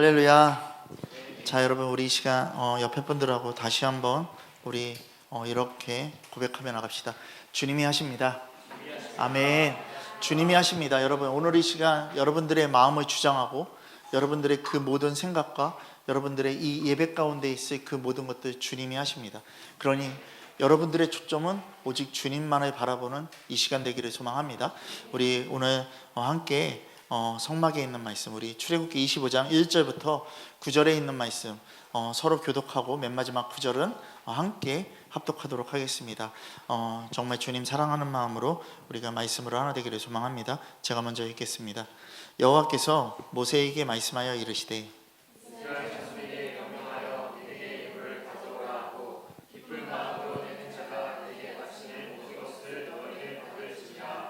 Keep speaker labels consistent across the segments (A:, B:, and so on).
A: 할렐루야. 자, 여러분, 우리 이 시간 옆에 분들하고 다시 한번 우리 이렇게 고백하며 나갑시다. 주님이 하십니다. 아멘. 주님이 하십니다. 여러분, 오늘 이 시간 여러분들의 마음을 주장하고 여러분들의 그 모든 생각과 여러분들의 이 예배 가운데 있을 그 모든 것들 주님이 하십니다. 그러니 여러분들의 초점은 오직 주님만을 바라보는 이 시간 되기를 소망합니다. 우리 오늘 함께 성막에 있는 말씀, 우리 출애굽기 25장 1절부터 9절에 있는 말씀 서로 교독하고 맨 마지막 9절은 함께 합독하도록 하겠습니다. 정말 주님 사랑하는 마음으로 우리가 말씀으로 하나 되기를 소망합니다. 제가 먼저 읽겠습니다. 여호와께서 모세에게 말씀하여 이르시되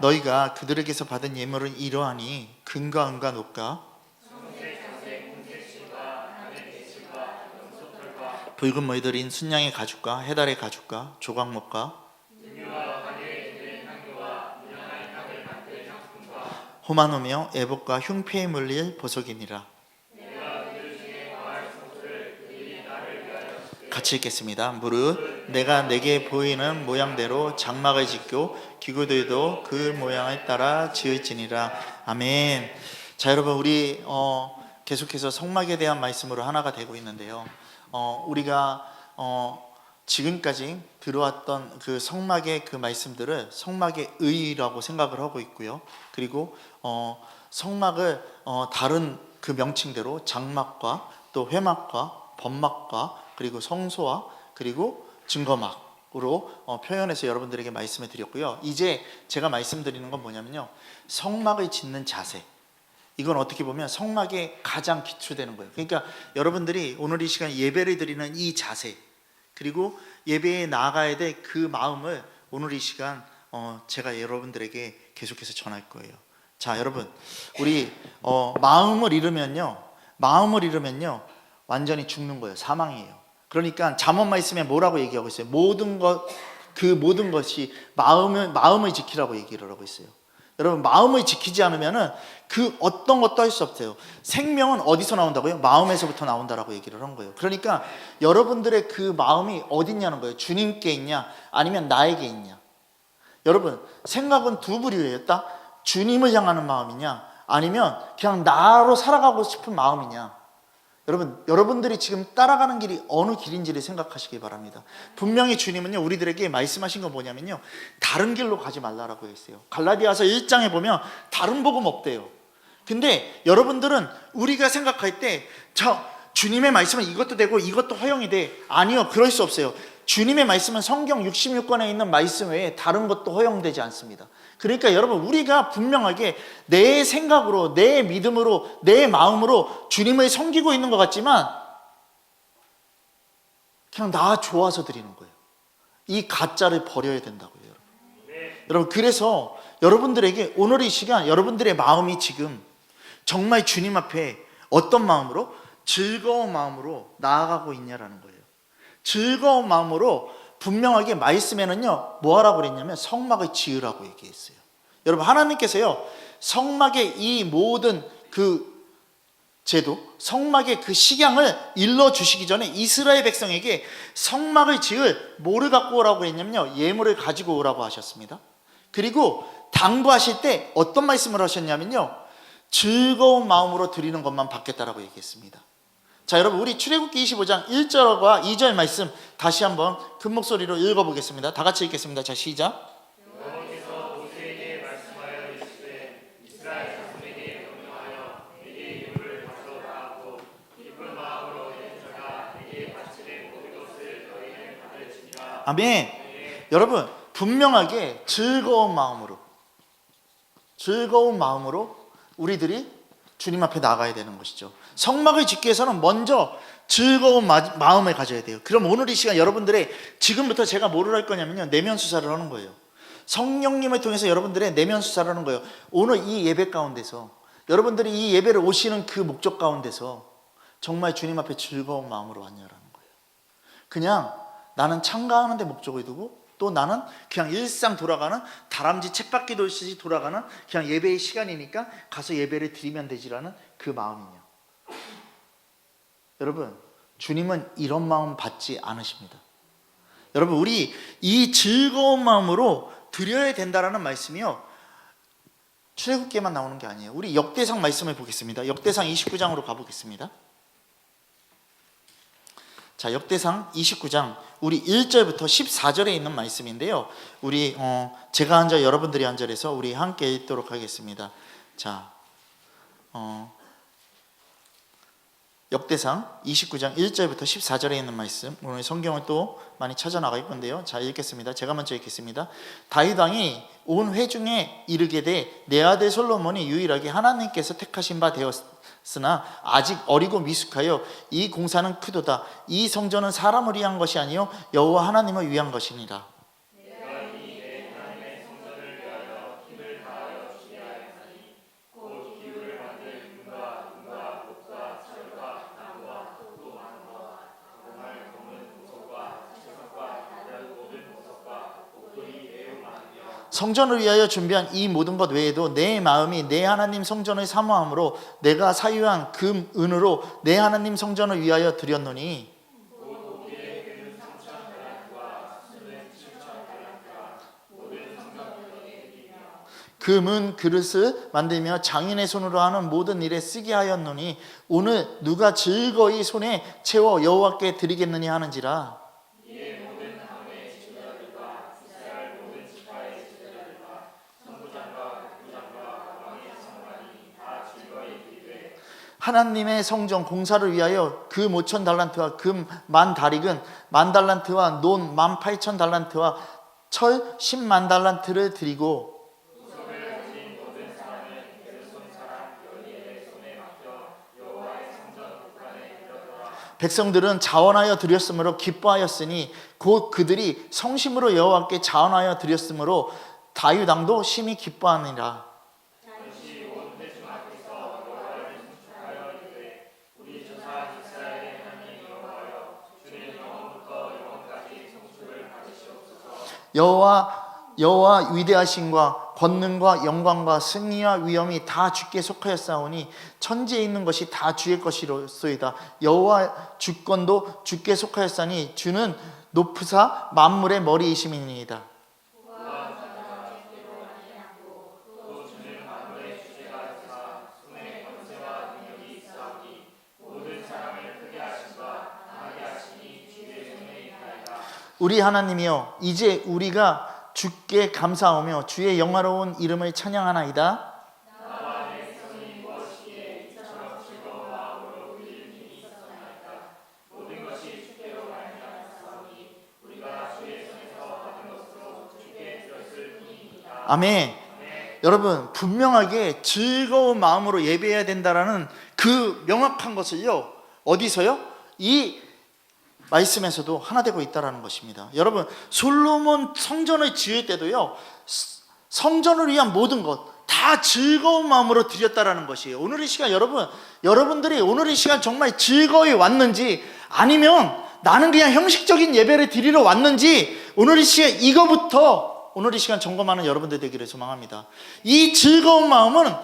A: 너희가 그들에게서 받은 예물은 이러하니 금과 은과 녹과 붉은 머리들인 순양의 가죽과 해달의 가죽과 조각목과 호마노며 애복과 흉패에 물릴 보석이니라. 같이 읽겠습니다. 무릇 내가 내게 보이는 모양대로 장막을 짓고 기구들도 그 모양을 따라 지을지니라. 아멘. 자, 여러분, 우리 계속해서 성막에 대한 말씀으로 하나가 되고 있는데요. 우리가 지금까지 들어왔던 그 성막의 그 말씀들을 성막의 의라고 생각을 하고 있고요. 그리고 성막을 다른 그 명칭대로 장막과 또 회막과 범막과 그리고 성소와 그리고 증거막으로 표현해서 여러분들에게 말씀을 드렸고요. 이제 제가 말씀드리는 건 뭐냐면요, 성막을 짓는 자세, 이건 어떻게 보면 성막에 가장 기초되는 거예요. 그러니까 여러분들이 오늘 이 시간 예배를 드리는 이 자세, 그리고 예배에 나아가야 될 그 마음을 오늘 이 시간 제가 여러분들에게 계속해서 전할 거예요. 자, 여러분, 우리 마음을 잃으면요 완전히 죽는 거예요. 사망이에요. 그러니까 잠언 말씀에 뭐라고 얘기하고 있어요? 모든 것이 마음을 지키라고 얘기를 하고 있어요. 여러분, 마음을 지키지 않으면은 그 어떤 것도 할 수 없어요. 생명은 어디서 나온다고요? 마음에서부터 나온다라고 얘기를 한 거예요. 그러니까 여러분들의 그 마음이 어디 있냐는 거예요. 주님께 있냐 아니면 나에게 있냐. 여러분, 생각은 두 부류예요. 딱 주님을 향하는 마음이냐 아니면 그냥 나로 살아가고 싶은 마음이냐. 여러분들이 지금 따라가는 길이 어느 길인지를 생각하시기 바랍니다. 분명히 주님은요, 우리들에게 말씀하신 건 뭐냐면요, 다른 길로 가지 말라라고 했어요. 갈라디아서 1장에 보면 다른 복음 없대요. 근데 여러분들은 우리가 생각할 때 주님의 말씀은 이것도 되고 이것도 허용이 돼. 아니요, 그럴 수 없어요. 주님의 말씀은 성경 66권에 있는 말씀 외에 다른 것도 허용되지 않습니다. 그러니까 여러분, 우리가 분명하게 내 생각으로, 내 믿음으로, 내 마음으로 주님을 섬기고 있는 것 같지만 그냥 나 좋아서 드리는 거예요. 이 가짜를 버려야 된다고요, 여러분. 여러분, 그래서 여러분들에게 오늘 이 시간 여러분들의 마음이 지금 정말 주님 앞에 어떤 마음으로? 즐거운 마음으로 나아가고 있냐라는 거예요. 즐거운 마음으로 분명하게 말씀에는요, 뭐 하라고 그랬냐면 성막을 지으라고 얘기했어요. 여러분, 하나님께서요, 성막의 이 모든 그 제도, 성막의 그 식양을 일러주시기 전에 이스라엘 백성에게 성막을 지을 뭐를 갖고 오라고 했냐면요, 예물을 가지고 오라고 하셨습니다. 그리고 당부하실 때 어떤 말씀을 하셨냐면요, 즐거운 마음으로 드리는 것만 받겠다라고 얘기했습니다. 자, 여러분, 우리 출애굽기 25장 1절과 2절 말씀 다시 한번 큰 목소리로 읽어보겠습니다. 다 같이 읽겠습니다. 자, 시작.
B: 여호와께서 모세에게 말씀하여 이르시되 이스라엘 자손에게 명령하여 내게 예물을 가져오라고 기쁜 마음으로 낸 자가 내게 바치는 모든 것을 너희는 받을지니라.
A: 아멘. 여러분, 분명하게 즐거운 마음으로 우리들이 주님 앞에 나가야 되는 것이죠. 성막을 짓기 위해서는 먼저 즐거운 마음을 가져야 돼요. 그럼 오늘 이 시간 여러분들의 지금부터 제가 뭐를 할 거냐면요, 내면 수사를 하는 거예요. 성령님을 통해서 여러분들의 내면 수사를 하는 거예요. 오늘 이 예배 가운데서 여러분들이 이 예배를 오시는 그 목적 가운데서 정말 주님 앞에 즐거운 마음으로 왔냐라는 거예요. 그냥 나는 참가하는 데 목적을 두고 또 나는 그냥 일상 돌아가는 다람쥐 쳇바퀴 돌듯이 돌아가는 그냥 예배의 시간이니까 가서 예배를 드리면 되지라는 그 마음이냐. 여러분, 주님은 이런 마음 받지 않으십니다. 여러분, 우리 이 즐거운 마음으로 드려야 된다라는 말씀이요, 출애굽기에만 나오는 게 아니에요. 우리 역대상 말씀을 보겠습니다. 역대상 29장으로 가보겠습니다. 자, 역대상 29장 우리 1절부터 14절에 있는 말씀인데요, 우리 제가 한 절 여러분들이 한 절에서 우리 함께 읽도록 하겠습니다. 자, 역대상 29장 1절부터 14절에 있는 말씀, 오늘 성경을 또 많이 찾아나갈 건데요. 자, 읽겠습니다. 제가 먼저 읽겠습니다. 다윗 왕이 온 회중에 이르게 돼 내 아들 솔로몬이 유일하게 하나님께서 택하신 바 되었으나 아직 어리고 미숙하여 이 공사는 크도다. 이 성전은 사람을 위한 것이 아니요 여호와 하나님을 위한 것이니라. 성전을 위하여 준비한 이 모든 것 외에도 내 마음이 내 하나님 성전을 사모함으로 내가 사유한 금, 은으로 내 하나님 성전을 위하여 드렸노니 금은 그릇을 만들며 장인의 손으로 하는 모든 일에 쓰게 하였노니 오늘 누가 즐거이 손에 채워 여호와께 드리겠느냐 하는지라. 하나님의 성전 공사를 위하여 그 5천 달란트와 금 10,000다릭은 10,000달란트와 논 18,000달란트와 철 100,000 달란트를 드리고 백성들은 자원하여 드렸으므로 기뻐하였으니 곧 그들이 성심으로 여호와께 자원하여 드렸으므로 다윗 왕도 심히 기뻐하니라. 여호와 위대하심과 권능과 영광과 승리와 위엄이 다 주께 속하였사오니 천지에 있는 것이 다 주의 것이로소이다. 여호와 주권도 주께 속하였사니 주는 높으사 만물의 머리이심이니이다. 우리 하나님이여, 이제 우리가 주께 감사하며 주의 영화로운 이름을 찬양하나이다. 아멘. 여러분, 분명하게 즐거운 마음으로 예배해야 된다라는 그 명확한 것을요, 어디서요? 이 말씀에서도 하나 되고 있다는 것입니다. 여러분, 솔로몬 성전을 지을 때도요, 성전을 위한 모든 것 다 즐거운 마음으로 드렸다라는 것이에요. 오늘 이 시간 여러분들이 오늘 이 시간 정말 즐거이 왔는지, 아니면 나는 그냥 형식적인 예배를 드리러 왔는지, 오늘 이 시간 이거부터 오늘 이 시간 점검하는 여러분들 되기를 소망합니다. 이 즐거운 마음은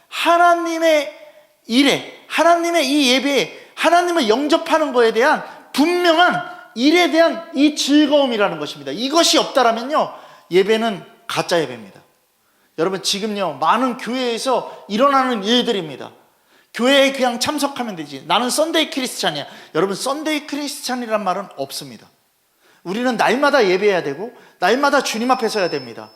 A: 하나님의 일에, 하나님의 이 예배에, 하나님을 영접하는 것에 대한 분명한 일에 대한 이 즐거움이라는 것입니다. 이것이 없다라면요, 예배는 가짜 예배입니다. 여러분, 지금요 많은 교회에서 일어나는 일들입니다. 교회에 그냥 참석하면 되지, 나는 썬데이 크리스찬이야. 여러분, 썬데이 크리스찬이란 말은 없습니다. 우리는 날마다 예배해야 되고 날마다 주님 앞에 서야 됩니다.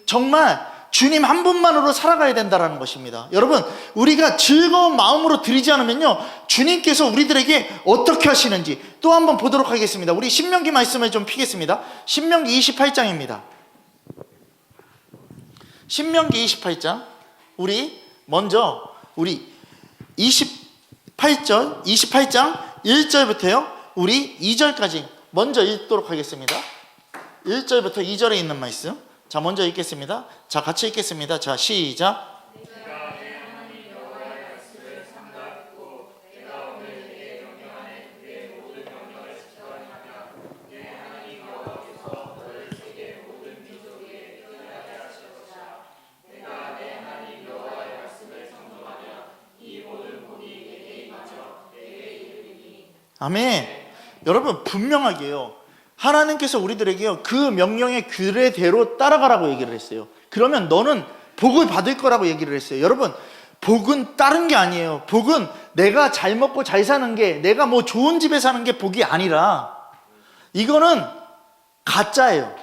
A: 정말 주님 한 분만으로 살아가야 된다는 것입니다. 여러분, 우리가 즐거운 마음으로 드리지 않으면요, 주님께서 우리들에게 어떻게 하시는지 또 한번 보도록 하겠습니다. 우리 신명기 말씀을 좀 피겠습니다. 신명기 28장입니다. 신명기 28장, 우리 28장 1절부터요 우리 2절까지 먼저 읽도록 하겠습니다. 1절부터 2절에 있는 말씀, 자 먼저 읽겠습니다. 자, 같이 읽겠습니다. 자, 시작. 아멘. 여러분 분명하게요. 하나님께서 우리들에게요 그 명령의 규례대로 따라가라고 얘기를 했어요. 그러면 너는 복을 받을 거라고 얘기를 했어요. 여러분 복은 다른 게 아니에요. 복은 내가 잘 먹고 잘 사는 게, 내가 뭐 좋은 집에 사는 게 복이 아니라, 이거는 가짜예요.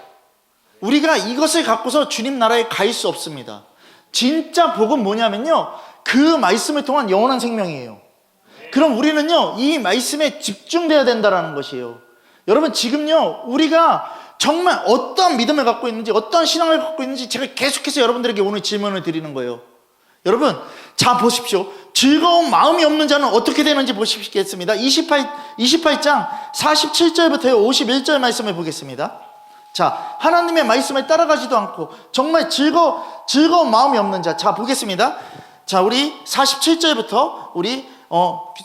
A: 우리가 이것을 갖고서 주님 나라에 갈 수 없습니다. 진짜 복은 뭐냐면요, 그 말씀을 통한 영원한 생명이에요. 그럼 우리는요 이 말씀에 집중돼야 된다는 것이에요. 여러분 지금요 우리가 정말 어떠한 믿음을 갖고 있는지, 어떠한 신앙을 갖고 있는지 제가 계속해서 여러분들에게 오늘 질문을 드리는 거예요. 여러분 자 보십시오. 즐거운 마음이 없는 자는 어떻게 되는지 보시겠습니다. 28장 47절부터 51절 말씀을 보겠습니다. 자, 하나님의 말씀을 따라가지도 않고 정말 즐거운 마음이 없는 자. 자, 보겠습니다. 자, 우리 47절부터 우리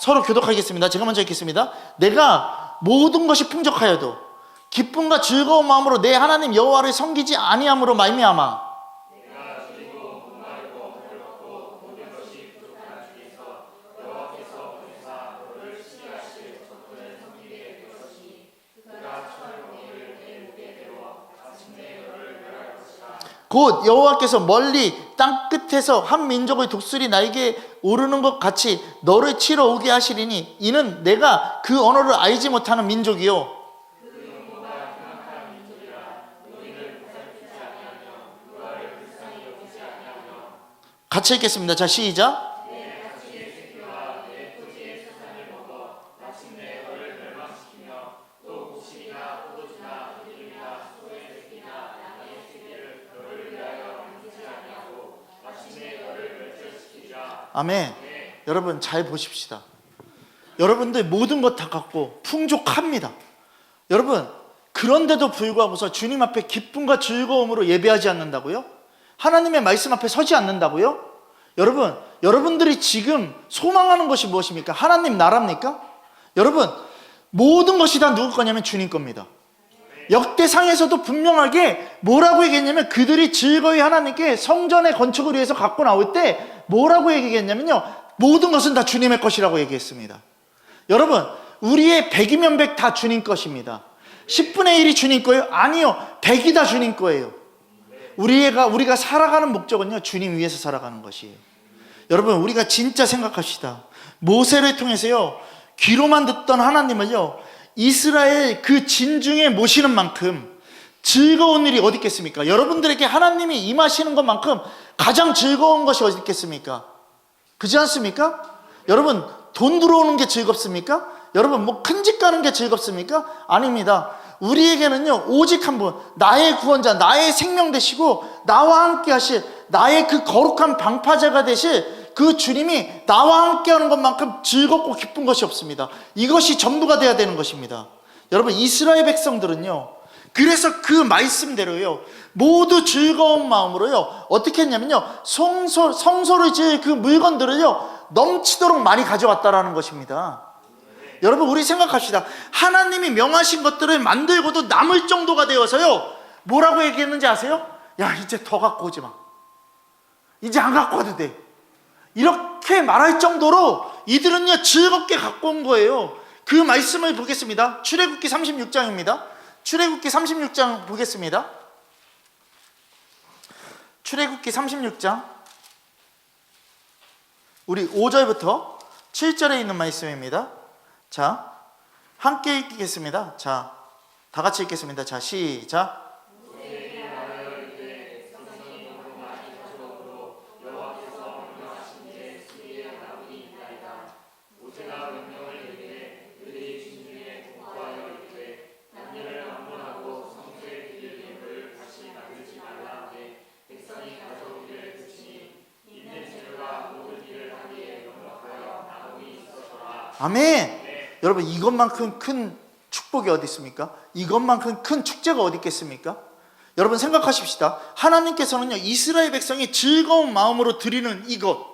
A: 서로 교독하겠습니다. 제가 먼저 읽겠습니다. 내가 모든 것이 풍족하여도 기쁨과 즐거운 마음으로 내 하나님 여호와를 섬기지 아니함으로 말미암아 곧 여호와께서 멀리 땅 끝에서 한 민족의 독수리 날개에 오르는 것 같이 너를 치러 오게 하시리니 이는 내가 그 언어를 알지 못하는 민족이요 같이 읽겠습니다. 자, 시작. 아멘. 여러분 잘 보십시다. 여러분들 모든 것 다 갖고 풍족합니다. 여러분 그런데도 불구하고서 주님 앞에 기쁨과 즐거움으로 예배하지 않는다고요? 하나님의 말씀 앞에 서지 않는다고요? 여러분, 여러분들이 지금 소망하는 것이 무엇입니까? 하나님 나라입니까? 여러분 모든 것이 다 누구 거냐면 주님 겁니다. 역대상에서도 분명하게 뭐라고 얘기했냐면, 그들이 즐거이 하나님께 성전의 건축을 위해서 갖고 나올 때 뭐라고 얘기했냐면요, 모든 것은 다 주님의 것이라고 얘기했습니다. 여러분 우리의 100이면 100 다 주님 것입니다. 10분의 1이 주님 거예요? 아니요, 100이 다 주님 거예요. 우리가 살아가는 목적은요 주님 위해서 살아가는 것이에요. 여러분 우리가 진짜 생각합시다. 모세를 통해서요 귀로만 듣던 하나님을요 이스라엘 그 진중에 모시는 만큼 즐거운 일이 어디 있겠습니까? 여러분들에게 하나님이 임하시는 것만큼 가장 즐거운 것이 어디 있겠습니까? 그렇지 않습니까? 여러분 돈 들어오는 게 즐겁습니까? 여러분 뭐 큰 집 가는 게 즐겁습니까? 아닙니다. 우리에게는요 오직 한 분, 나의 구원자, 나의 생명 되시고 나와 함께 하실, 나의 그 거룩한 방파제가 되실 그 주님이 나와 함께 하는 것만큼 즐겁고 기쁜 것이 없습니다. 이것이 전부가 돼야 되는 것입니다. 여러분 이스라엘 백성들은요 그래서 그 말씀대로요 모두 즐거운 마음으로요 어떻게 했냐면요 성소를 지을 그 물건들을요 넘치도록 많이 가져왔다라는 것입니다. 여러분 우리 생각합시다. 하나님이 명하신 것들을 만들고도 남을 정도가 되어서요 뭐라고 얘기했는지 아세요? 야 이제 더 갖고 오지 마, 이제 안 갖고 와도 돼, 이렇게 말할 정도로 이들은요 즐겁게 갖고 온 거예요. 그 말씀을 보겠습니다. 출애굽기 36장입니다 출애굽기 36장 보겠습니다. 출애굽기 36장 우리 5절부터 7절에 있는 말씀입니다. 자, 함께 읽겠습니다. 자, 다 같이 읽겠습니다. 자, 시작. 아멘. 여러분 이것만큼 큰 축복이 어디 있습니까? 이것만큼 큰 축제가 어디 있겠습니까? 여러분 생각하십시다. 하나님께서는요 이스라엘 백성이 즐거운 마음으로 드리는 이것,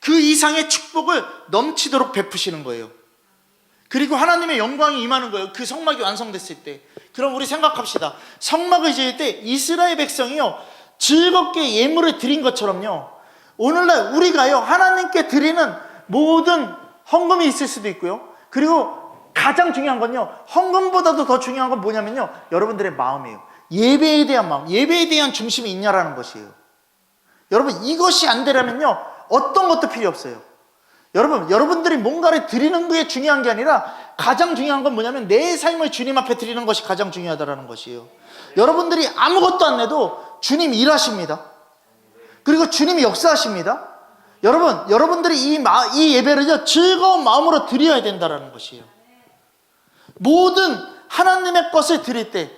A: 그 이상의 축복을 넘치도록 베푸시는 거예요. 그리고 하나님의 영광이 임하는 거예요. 그 성막이 완성됐을 때. 그럼 우리 생각합시다. 성막을 지을 때 이스라엘 백성이요 즐겁게 예물을 드린 것처럼요 오늘날 우리가요 하나님께 드리는 모든 헌금이 있을 수도 있고요, 그리고 가장 중요한 건요, 헌금보다도 더 중요한 건 뭐냐면요, 여러분들의 마음이에요. 예배에 대한 마음, 예배에 대한 중심이 있냐라는 것이에요. 여러분, 이것이 안 되려면요, 어떤 것도 필요 없어요. 여러분, 여러분들이 뭔가를 드리는 게 중요한 게 아니라 가장 중요한 건 뭐냐면 내 삶을 주님 앞에 드리는 것이 가장 중요하다는 것이에요. 여러분들이 아무것도 안 내도 주님 일하십니다. 그리고 주님이 역사하십니다. 여러분, 여러분들이 이 예배를요, 즐거운 마음으로 드려야 된다는 것이에요. 모든 하나님의 것을 드릴 때,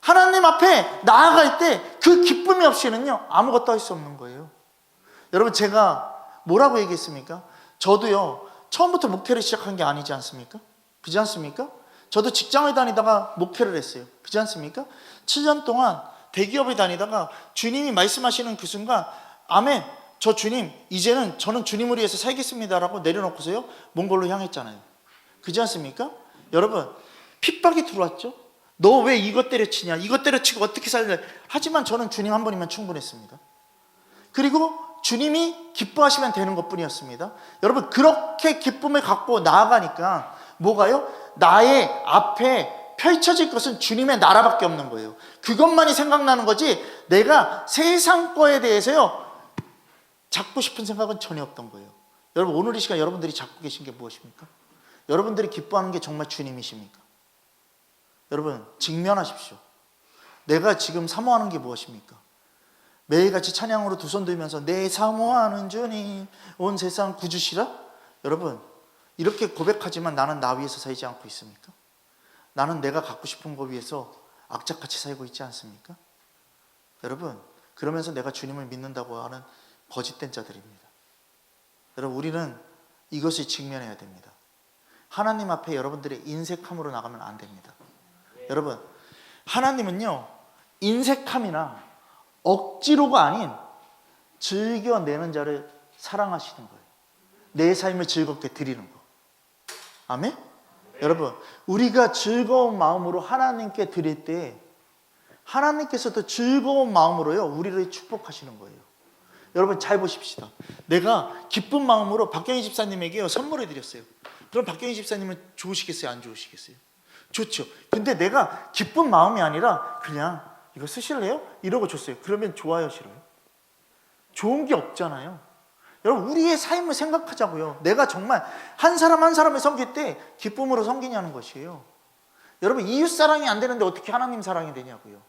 A: 하나님 앞에 나아갈 때 그 기쁨이 없이는요, 아무것도 할 수 없는 거예요. 여러분, 제가 뭐라고 얘기했습니까? 저도요, 처음부터 목회를 시작한 게 아니지 않습니까? 그렇지 않습니까? 저도 직장을 다니다가 목회를 했어요. 그렇지 않습니까? 7년 동안 대기업에 다니다가 주님이 말씀하시는 그 순간, 아멘, 저 주님, 이제는 저는 주님을 위해서 살겠습니다라고 내려놓고서요, 몽골로 향했잖아요. 그렇지 않습니까? 여러분, 핍박이 들어왔죠? 너 왜 이것 때려치냐, 이것 때려치고 어떻게 살래? 하지만 저는 주님 한 분이면 충분했습니다. 그리고 주님이 기뻐하시면 되는 것뿐이었습니다. 여러분, 그렇게 기쁨을 갖고 나아가니까 뭐가요? 나의 앞에 펼쳐질 것은 주님의 나라밖에 없는 거예요. 그것만이 생각나는 거지 내가 세상 거에 대해서요, 잡고 싶은 생각은 전혀 없던 거예요. 여러분, 오늘 이 시간 여러분들이 잡고 계신 게 무엇입니까? 여러분들이 기뻐하는 게 정말 주님이십니까? 여러분, 직면하십시오. 내가 지금 사모하는 게 무엇입니까? 매일같이 찬양으로 두 손 들면서 내 사모하는 주님 온 세상 구주시라? 여러분, 이렇게 고백하지만 나는 나 위해서 살지 않고 있습니까? 나는 내가 갖고 싶은 거 위해서 악착같이 살고 있지 않습니까? 여러분, 그러면서 내가 주님을 믿는다고 하는 거짓된 자들입니다. 여러분, 우리는 이것을 직면해야 됩니다. 하나님 앞에 여러분들의 인색함으로 나가면 안 됩니다. 여러분, 하나님은요, 인색함이나 억지로가 아닌 즐겨내는 자를 사랑하시는 거예요. 내 삶을 즐겁게 드리는 거. 아멘? 여러분, 우리가 즐거운 마음으로 하나님께 드릴 때 하나님께서도 즐거운 마음으로요, 우리를 축복하시는 거예요. 여러분, 잘 보십시다. 내가 기쁜 마음으로 박경희 집사님에게요, 선물을 드렸어요. 그럼 박경희 집사님은 좋으시겠어요? 안 좋으시겠어요? 좋죠. 근데 내가 기쁜 마음이 아니라 그냥 이거 쓰실래요? 이러고 줬어요. 그러면 좋아요, 싫어요? 좋은 게 없잖아요. 여러분, 우리의 삶을 생각하자고요. 내가 정말 한 사람 한 사람을 섬길 때 기쁨으로 섬기냐는 것이에요. 여러분, 이웃 사랑이 안 되는데 어떻게 하나님 사랑이 되냐고요.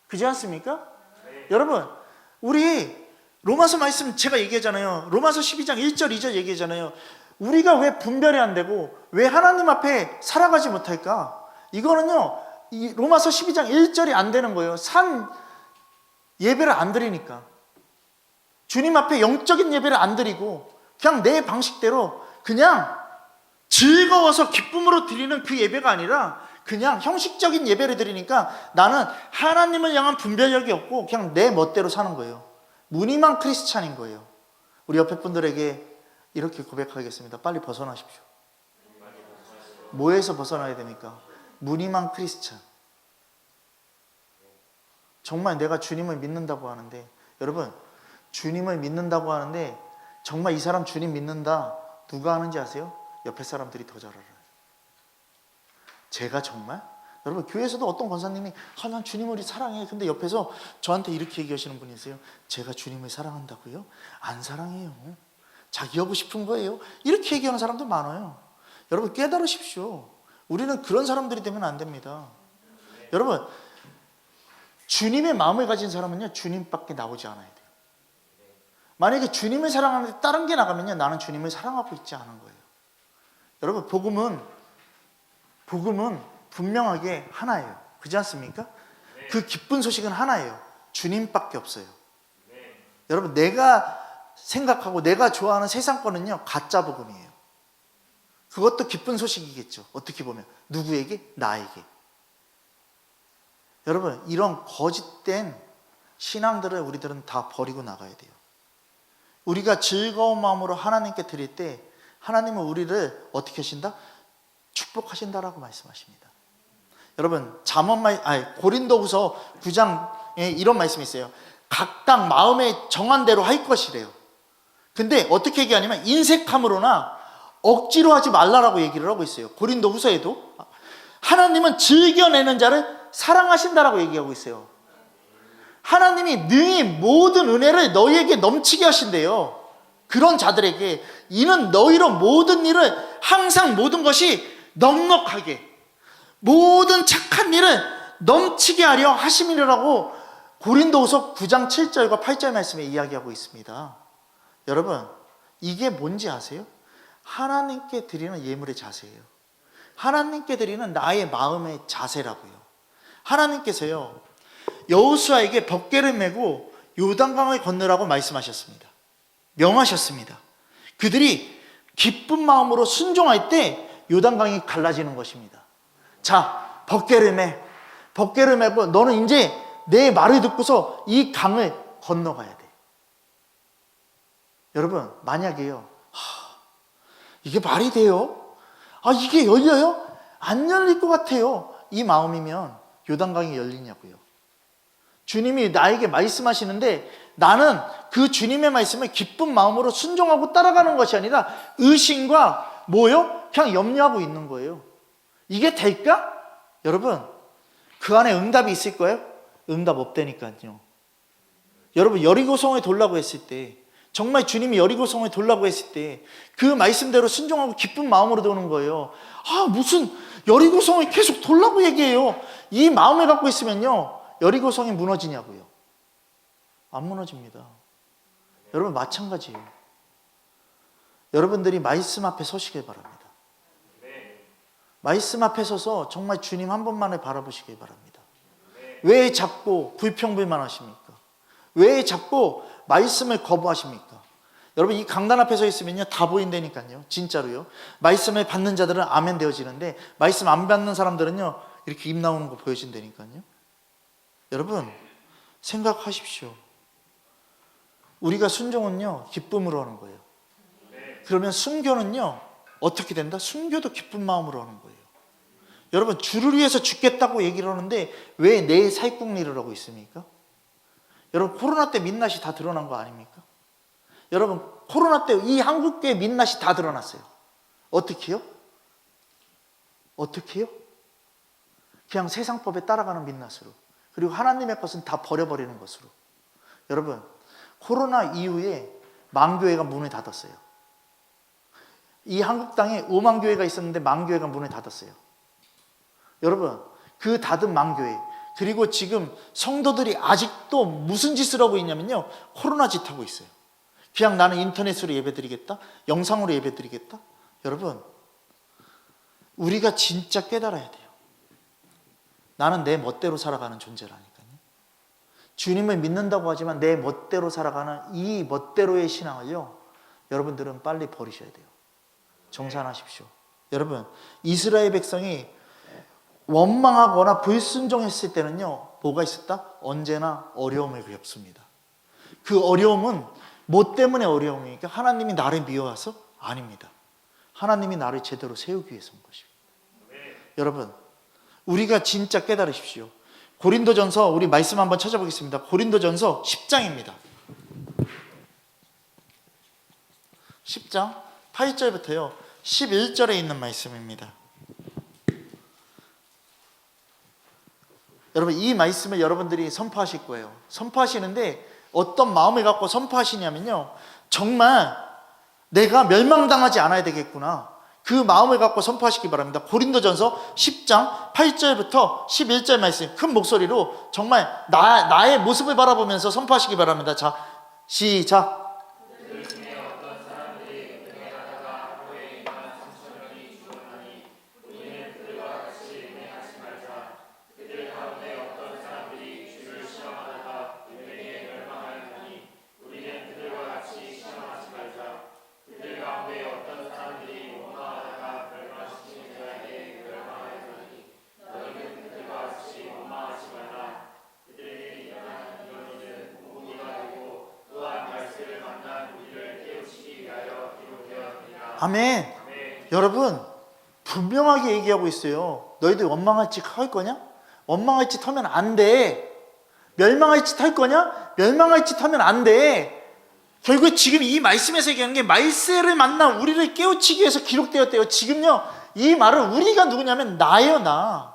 A: 그렇지 않습니까? 네. 여러분, 우리 로마서 말씀 제가 얘기하잖아요. 로마서 12장 1절 2절 얘기하잖아요. 우리가 왜 분별이 안 되고 왜 하나님 앞에 살아가지 못할까? 이거는요, 이 로마서 12장 1절이 안 되는 거예요. 산 예배를 안 드리니까. 주님 앞에 영적인 예배를 안 드리고 그냥 내 방식대로 그냥 즐거워서 기쁨으로 드리는 그 예배가 아니라 그냥 형식적인 예배를 드리니까 나는 하나님을 향한 분별력이 없고 그냥 내 멋대로 사는 거예요. 무늬만 크리스찬인 거예요. 우리 옆에 분들에게 이렇게 고백하겠습니다. 빨리 벗어나십시오. 뭐에서 벗어나야 됩니까? 무늬만 크리스찬. 정말 내가 주님을 믿는다고 하는데, 여러분, 주님을 믿는다고 하는데 정말 이 사람 주님 믿는다 누가 하는지 아세요? 옆에 사람들이 더 잘 알아요. 제가 정말, 여러분, 교회에서도 어떤 권사님이 난 주님을 사랑해. 근데 옆에서 저한테 이렇게 얘기하시는 분이 있어요. 제가 주님을 사랑한다고요? 안 사랑해요. 자기 하고 싶은 거예요. 이렇게 얘기하는 사람도 많아요. 여러분, 깨달으십시오. 우리는 그런 사람들이 되면 안 됩니다. 여러분, 주님의 마음을 가진 사람은요, 주님밖에 나오지 않아야 돼요. 만약에 주님을 사랑하는데 다른 게 나가면요, 나는 주님을 사랑하고 있지 않은 거예요. 여러분, 복음은 분명하게 하나예요. 그렇지 않습니까? 네. 그 기쁜 소식은 하나예요. 주님밖에 없어요. 네. 여러분, 내가 생각하고 내가 좋아하는 세상 거는요, 가짜 복음이에요. 그것도 기쁜 소식이겠죠. 어떻게 보면 누구에게? 나에게. 여러분, 이런 거짓된 신앙들을 우리들은 다 버리고 나가야 돼요. 우리가 즐거운 마음으로 하나님께 드릴 때 하나님은 우리를 어떻게 하신다? 축복하신다라고 말씀하십니다. 여러분, 고린도후서 9장에 이런 말씀이 있어요. 각각 마음에 정한 대로 할 것이래요. 근데 어떻게 얘기하냐면 인색함으로나 억지로 하지 말라라고 얘기를 하고 있어요. 고린도 후서에도 하나님은 즐겨내는 자를 사랑하신다라고 얘기하고 있어요. 하나님이 능히 모든 은혜를 너희에게 넘치게 하신대요. 그런 자들에게 이는 너희로 모든 일을 항상 모든 것이 넉넉하게 모든 착한 일을 넘치게 하려 하심이라고 고린도후서 9장 7절과 8절 말씀에 이야기하고 있습니다. 여러분, 이게 뭔지 아세요? 하나님께 드리는 예물의 자세예요. 하나님께 드리는 나의 마음의 자세라고요. 하나님께서요, 여호수아에게 법궤를 메고 요단강을 건너라고 말씀하셨습니다. 명하셨습니다. 그들이 기쁜 마음으로 순종할 때 요단강이 갈라지는 것입니다. 자, 법궤를 메고 너는 이제 내 말을 듣고서 이 강을 건너가야 돼. 여러분, 만약에요, 이게 말이 돼요? 이게 열려요? 안 열릴 것 같아요. 이 마음이면 요단강이 열리냐고요. 주님이 나에게 말씀하시는데 나는 그 주님의 말씀을 기쁜 마음으로 순종하고 따라가는 것이 아니라 의심과 뭐요? 그냥 염려하고 있는 거예요. 이게 될까? 여러분, 그 안에 응답이 있을 거예요? 응답 없다니까요. 여러분, 여리고성을 돌라고 했을 때, 정말 주님이 여리고성을 돌라고 했을 때 그 말씀대로 순종하고 기쁜 마음으로 도는 거예요. 무슨 여리고성을 계속 돌라고 얘기해요. 이 마음을 갖고 있으면요, 여리고성이 무너지냐고요. 안 무너집니다. 여러분, 마찬가지예요. 여러분들이 말씀 앞에 서시길 바랍니다. 말씀 앞에 서서 정말 주님 한 번만을 바라보시길 바랍니다. 왜 자꾸 불평불만하십니까? 왜 자꾸 말씀을 거부하십니까? 여러분, 이 강단 앞에 서 있으면요, 다 보인다니까요. 진짜로요. 말씀을 받는 자들은 아멘 되어지는데 말씀 안 받는 사람들은요, 이렇게 입 나오는 거 보여진다니까요. 여러분, 생각하십시오. 우리가 순종은요, 기쁨으로 하는 거예요. 그러면 순교는요, 어떻게 된다? 순교도 기쁜 마음으로 하는 거예요. 여러분, 주를 위해서 죽겠다고 얘기를 하는데 왜 내 살궁리를 하고 있습니까? 여러분, 코로나 때 민낯이 다 드러난 거 아닙니까? 여러분, 코로나 때 이 한국교회 민낯이 다 드러났어요. 어떻게요? 어떻게요? 그냥 세상법에 따라가는 민낯으로, 그리고 하나님의 것은 다 버려버리는 것으로. 여러분, 코로나 이후에 망교회가 문을 닫았어요. 이 한국 땅에 5만 교회가 있었는데 망교회가 문을 닫았어요. 여러분, 그 닫은 망교회, 그리고 지금 성도들이 아직도 무슨 짓을 하고 있냐면요, 코로나 짓 하고 있어요. 그냥 나는 인터넷으로 예배드리겠다, 영상으로 예배드리겠다. 여러분, 우리가 진짜 깨달아야 돼요. 나는 내 멋대로 살아가는 존재라니까요. 주님을 믿는다고 하지만 내 멋대로 살아가는 이 멋대로의 신앙을요, 여러분들은 빨리 버리셔야 돼요. 정산하십시오. 여러분, 이스라엘 백성이 원망하거나 불순종했을 때는요, 뭐가 있었다? 언제나 어려움을 겪습니다. 그 어려움은 뭐 때문에 어려움입니까? 하나님이 나를 미워해서? 아닙니다. 하나님이 나를 제대로 세우기 위해서인 것입니다. 여러분, 우리가 진짜 깨달으십시오. 고린도전서, 우리 말씀 한번 찾아보겠습니다. 고린도전서 10장입니다. 10장 8절부터요 11절에 있는 말씀입니다. 여러분, 이 말씀을 여러분들이 선포하실 거예요. 선포하시는데 어떤 마음을 갖고 선포하시냐면요, 정말 내가 멸망당하지 않아야 되겠구나, 그 마음을 갖고 선포하시기 바랍니다. 고린도전서 10장 8절부터 11절 말씀 큰 목소리로 정말 나의 모습을 바라보면서 선포하시기 바랍니다. 자, 시작. 아멘. 여러분, 분명하게 얘기하고 있어요. 너희들 원망할 짓 할 거냐? 원망할 짓 하면 안 돼. 멸망할 짓 할 거냐? 멸망할 짓 하면 안 돼. 결국에 지금 이 말씀에서 얘기하는 게 말세를 만난 우리를 깨우치기 위해서 기록되었대요. 지금요 이 말을 우리가 누구냐면 나예요, 나.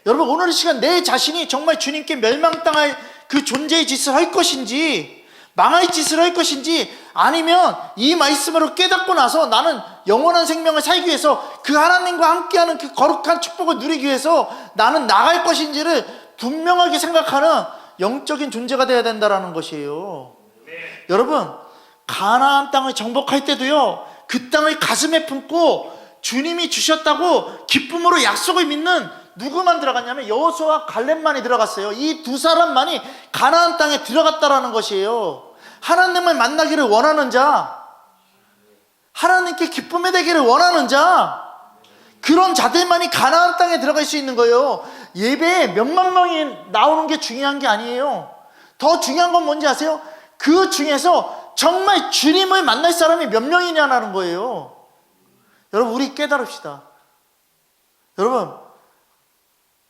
A: 여러분 오늘 이 시간 내 자신이 정말 주님께 멸망당할 그 존재의 짓을 할 것인지 망할 짓을 할 것인지, 아니면 이 말씀으로 깨닫고 나서 나는 영원한 생명을 살기 위해서 그 하나님과 함께하는 그 거룩한 축복을 누리기 위해서 나는 나갈 것인지를 분명하게 생각하는 영적인 존재가 되어야 된다는 것이에요. 여러분 가나안 땅을 정복할 때도요 그 땅을 가슴에 품고 주님이 주셨다고 기쁨으로 약속을 믿는 누구만 들어갔냐면 여호수아와 갈렙만이 들어갔어요. 이 두 사람만이 가나안 땅에 들어갔다라는 것이에요. 하나님을 만나기를 원하는 자, 하나님께 기쁨의 되기를 원하는 자, 그런 자들만이 가나안 땅에 들어갈 수 있는 거예요. 예배에 몇만 명이 나오는 게 중요한 게 아니에요. 더 중요한 건 뭔지 아세요? 그 중에서 정말 주님을 만날 사람이 몇 명이냐는 거예요. 여러분 우리 깨달읍시다. 여러분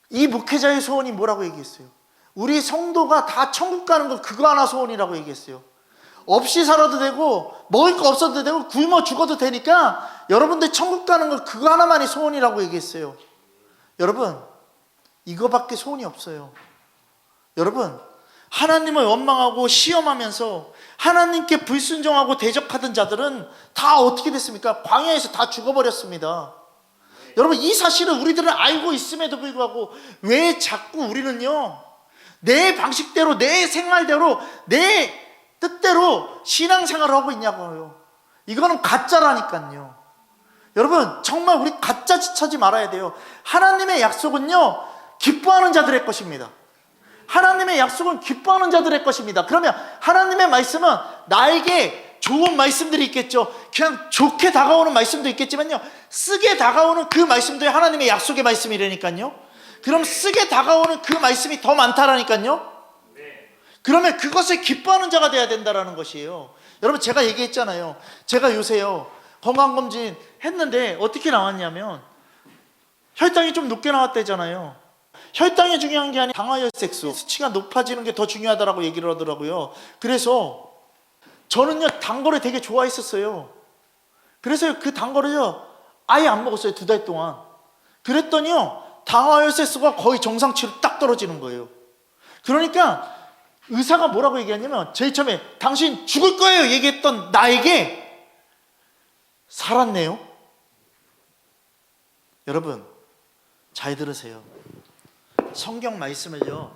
A: 이 목회자의 소원이 뭐라고 얘기했어요? 우리 성도가 다 천국 가는 거 그거 하나 소원이라고 얘기했어요. 없이 살아도 되고 먹을 거 없어도 되고 굶어 죽어도 되니까 여러분들 천국 가는 거 그거 하나만이 소원이라고 얘기했어요. 여러분 이거밖에 소원이 없어요. 여러분 하나님을 원망하고 시험하면서 하나님께 불순종하고 대적하던 자들은 다 어떻게 됐습니까? 광야에서 다 죽어버렸습니다. 여러분 이 사실을 우리들은 알고 있음에도 불구하고 왜 자꾸 우리는요 내 방식대로 내 생활대로 내 뜻대로 신앙생활을 하고 있냐고요. 이거는 가짜라니까요. 여러분 정말 우리 가짜 짓하지 말아야 돼요. 하나님의 약속은요 기뻐하는 자들의 것입니다. 하나님의 약속은 기뻐하는 자들의 것입니다. 그러면 하나님의 말씀은 나에게 좋은 말씀들이 있겠죠. 그냥 좋게 다가오는 말씀도 있겠지만요 쓰게 다가오는 그 말씀들이 하나님의 약속의 말씀이라니까요. 그럼 쓰게 다가오는 그 말씀이 더 많다라니까요. 그러면 그것을 기뻐하는 자가 돼야 된다는 것이에요. 여러분 제가 얘기했잖아요. 제가 요새요 건강검진 했는데 어떻게 나왔냐면 혈당이 좀 높게 나왔대잖아요. 혈당이 중요한 게 아니라 당화혈색소 수치가 높아지는 게 더 중요하다고 얘기를 하더라고요. 그래서 저는요 단 거를 되게 좋아했었어요. 그래서 그 단 거를요 아예 안 먹었어요. 2달 동안. 그랬더니요 당화혈색소가 거의 정상치로 딱 떨어지는 거예요. 그러니까 의사가 뭐라고 얘기했냐면 제일 처음에 당신 죽을 거예요 얘기했던 나에게 살았네요. 여러분 잘 들으세요. 성경 말씀을요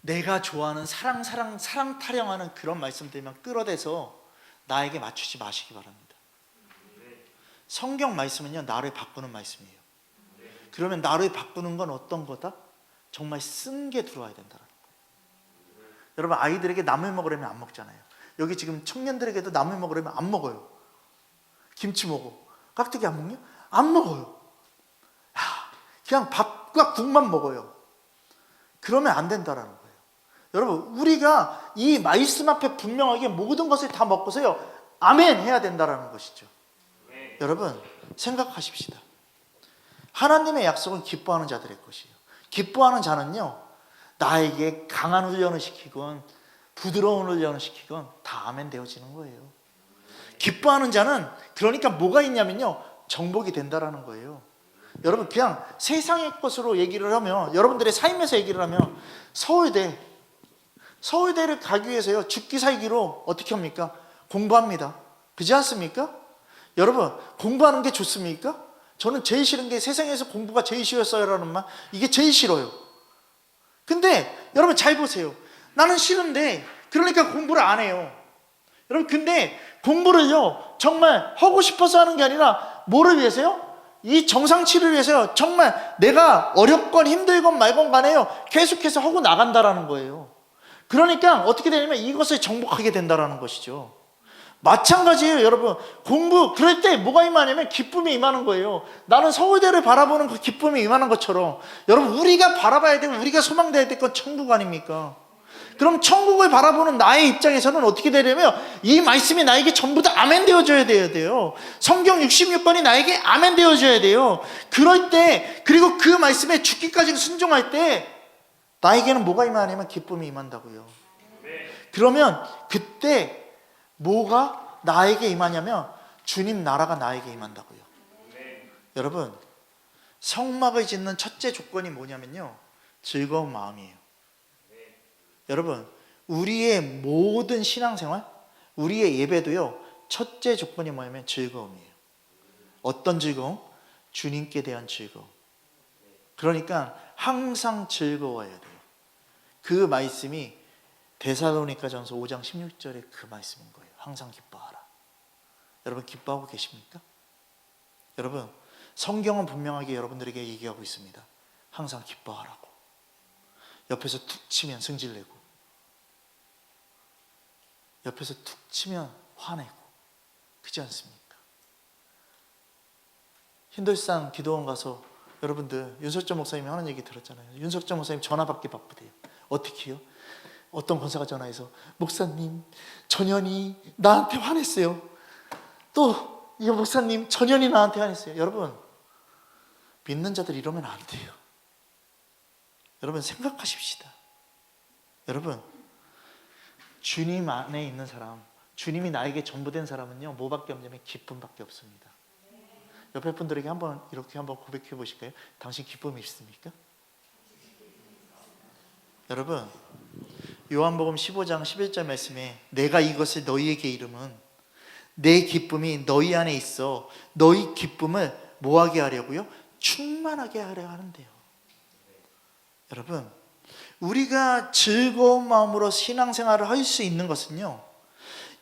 A: 내가 좋아하는 사랑 타령하는 그런 말씀들만 끌어대서 나에게 맞추지 마시기 바랍니다. 성경 말씀은요 나를 바꾸는 말씀이에요. 그러면 나를 바꾸는 건 어떤 거다? 정말 쓴 게 들어와야 된다는 거예요. 여러분 아이들에게 나물 먹으려면 안 먹잖아요. 여기 지금 청년들에게도 나물 먹으려면 안 먹어요. 김치 먹어. 깍두기 안 먹냐? 안 먹어요. 그냥 밥과 국만 먹어요. 그러면 안 된다라는 거예요. 여러분 우리가 이 말씀 앞에 분명하게 모든 것을 다 먹고서요 아멘 해야 된다라는 것이죠. 여러분 생각하십시다. 하나님의 약속은 기뻐하는 자들의 것이에요. 기뻐하는 자는요 나에게 강한 훈련을 시키건 부드러운 훈련을 시키건 다 아멘 되어지는 거예요. 기뻐하는 자는 그러니까 뭐가 있냐면요 정복이 된다라는 거예요. 여러분 그냥 세상의 것으로 얘기를 하면 여러분들의 삶에서 얘기를 하면 서울대를 가기 위해서요 죽기 살기로 어떻게 합니까? 공부합니다. 그렇지 않습니까? 여러분 공부하는 게 좋습니까? 저는 제일 싫은 게 세상에서 공부가 제일 싫었어요라는 말, 이게 제일 싫어요. 근데 여러분 잘 보세요. 나는 싫은데 그러니까 공부를 안 해요. 여러분 근데 공부를요 정말 하고 싶어서 하는 게 아니라 뭐를 위해서요? 이 정상치를 위해서요 정말 내가 어렵건 힘들건 말건 간에요 계속해서 하고 나간다라는 거예요. 그러니까 어떻게 되냐면 이것을 정복하게 된다라는 것이죠. 마찬가지예요. 여러분 공부 그럴 때 뭐가 임하냐면 기쁨이 임하는 거예요. 나는 서울대를 바라보는 그 기쁨이 임하는 것처럼 여러분 우리가 바라봐야 되고 우리가 소망돼야 될 건 천국 아닙니까? 그럼 천국을 바라보는 나의 입장에서는 어떻게 되냐면 이 말씀이 나에게 전부 다 아멘 되어줘야 돼요. 성경 66번이 나에게 아멘 되어줘야 돼요. 그럴 때 그리고 그 말씀에 죽기까지 순종할 때 나에게는 뭐가 임하냐면 기쁨이 임한다고요. 그러면 그때 뭐가 나에게 임하냐면 주님 나라가 나에게 임한다고요. 여러분, 성막을 짓는 첫째 조건이 뭐냐면요, 즐거운 마음이에요. 여러분, 우리의 모든 신앙생활, 우리의 예배도요, 첫째 조건이 뭐냐면 즐거움이에요. 어떤 즐거움? 주님께 대한 즐거움. 그러니까 항상 즐거워야 돼요. 그 말씀이 데살로니가전서 5장 16절에 그 말씀인 거예요. 항상 기뻐하라. 여러분, 기뻐하고 계십니까? 여러분, 성경은 분명하게 여러분들에게 얘기하고 있습니다. 항상 기뻐하라고. 옆에서 툭 치면 승질내고, 옆에서 툭 치면 화내고, 그렇지 않습니까? 힌들산 기도원 가서 여러분들 윤석철 목사님이 하는 얘기 들었잖아요. 윤석철 목사님 전화 받기 바쁘대요. 어떻게요? 어떤 권사가 전화해서 목사님, 전현이 나한테 화냈어요. 또 이 목사님, 전현이 나한테 화냈어요. 여러분, 믿는 자들 이러면 안 돼요. 여러분, 생각하십시다. 여러분, 주님 안에 있는 사람, 주님이 나에게 전부된 사람은요, 뭐밖에 없냐면 기쁨밖에 없습니다. 옆에 분들에게 이렇게 한번 고백해 보실까요? 당신 기쁨이 있습니까? 여러분, 요한복음 15장 11절 말씀에 내가 이것을 너희에게 이름은 내 기쁨이 너희 안에 있어 너희 기쁨을 뭐하게 하려고요? 충만하게 하려 하는데요. 여러분, 우리가 즐거운 마음으로 신앙생활을 할 수 있는 것은요,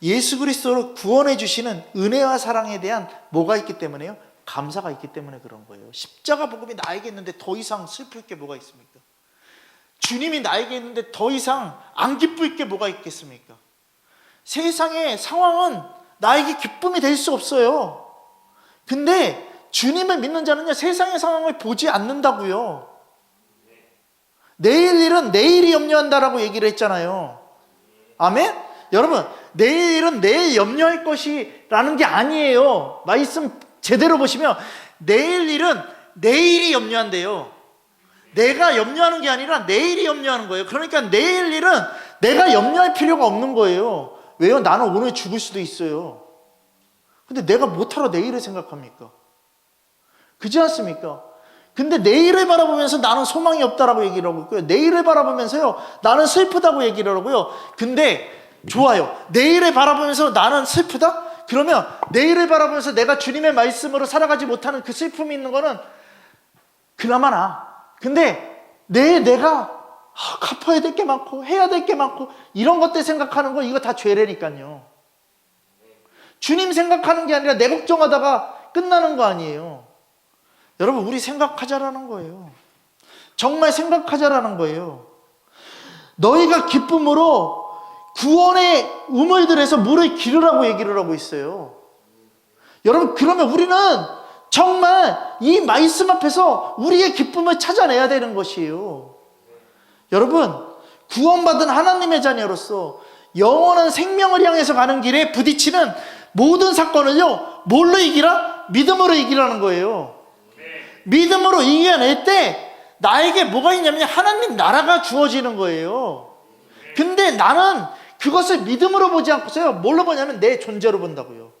A: 예수 그리스도로 구원해 주시는 은혜와 사랑에 대한 뭐가 있기 때문에요? 감사가 있기 때문에 그런 거예요. 십자가 복음이 나에게 있는데 더 이상 슬플 게 뭐가 있습니까? 주님이 나에게 있는데 더 이상 안 기쁠 게 뭐가 있겠습니까? 세상의 상황은 나에게 기쁨이 될 수 없어요. 근데 주님을 믿는 자는요, 세상의 상황을 보지 않는다고요. 내일 일은 내일이 염려한다라고 얘기를 했잖아요. 아멘? 여러분, 내일 일은 내일 염려할 것이라는 게 아니에요. 말씀 제대로 보시면 내일 일은 내일이 염려한대요. 내가 염려하는 게 아니라 내일이 염려하는 거예요. 그러니까 내일 일은 내가 염려할 필요가 없는 거예요. 왜요? 나는 오늘 죽을 수도 있어요. 근데 내가 못하러 내일을 생각합니까? 그렇지 않습니까? 근데 내일을 바라보면서 나는 소망이 없다라고 얘기를 하고 있고요. 내일을 바라보면서요, 나는 슬프다고 얘기를 하고요. 근데 좋아요. 내일을 바라보면서 나는 슬프다? 그러면 내일을 바라보면서 내가 주님의 말씀으로 살아가지 못하는 그 슬픔이 있는 거는 그나마 나. 근데 내가 갚아야 될 게 많고 해야 될 게 많고 이런 것들 생각하는 거, 이거 다 죄래니까요. 주님 생각하는 게 아니라 내 걱정하다가 끝나는 거 아니에요. 여러분, 우리 생각하자라는 거예요. 정말 생각하자라는 거예요. 너희가 기쁨으로 구원의 우물들에서 물을 기르라고 얘기를 하고 있어요. 여러분, 그러면 우리는 정말 이 말씀 앞에서 우리의 기쁨을 찾아내야 되는 것이에요. 여러분, 구원받은 하나님의 자녀로서 영원한 생명을 향해서 가는 길에 부딪히는 모든 사건을요, 뭘로 이기라? 믿음으로 이기라는 거예요. 믿음으로 이겨낼 때 나에게 뭐가 있냐면 하나님 나라가 주어지는 거예요. 근데 나는 그것을 믿음으로 보지 않고서요, 뭘로 보냐면 내 존재로 본다고요.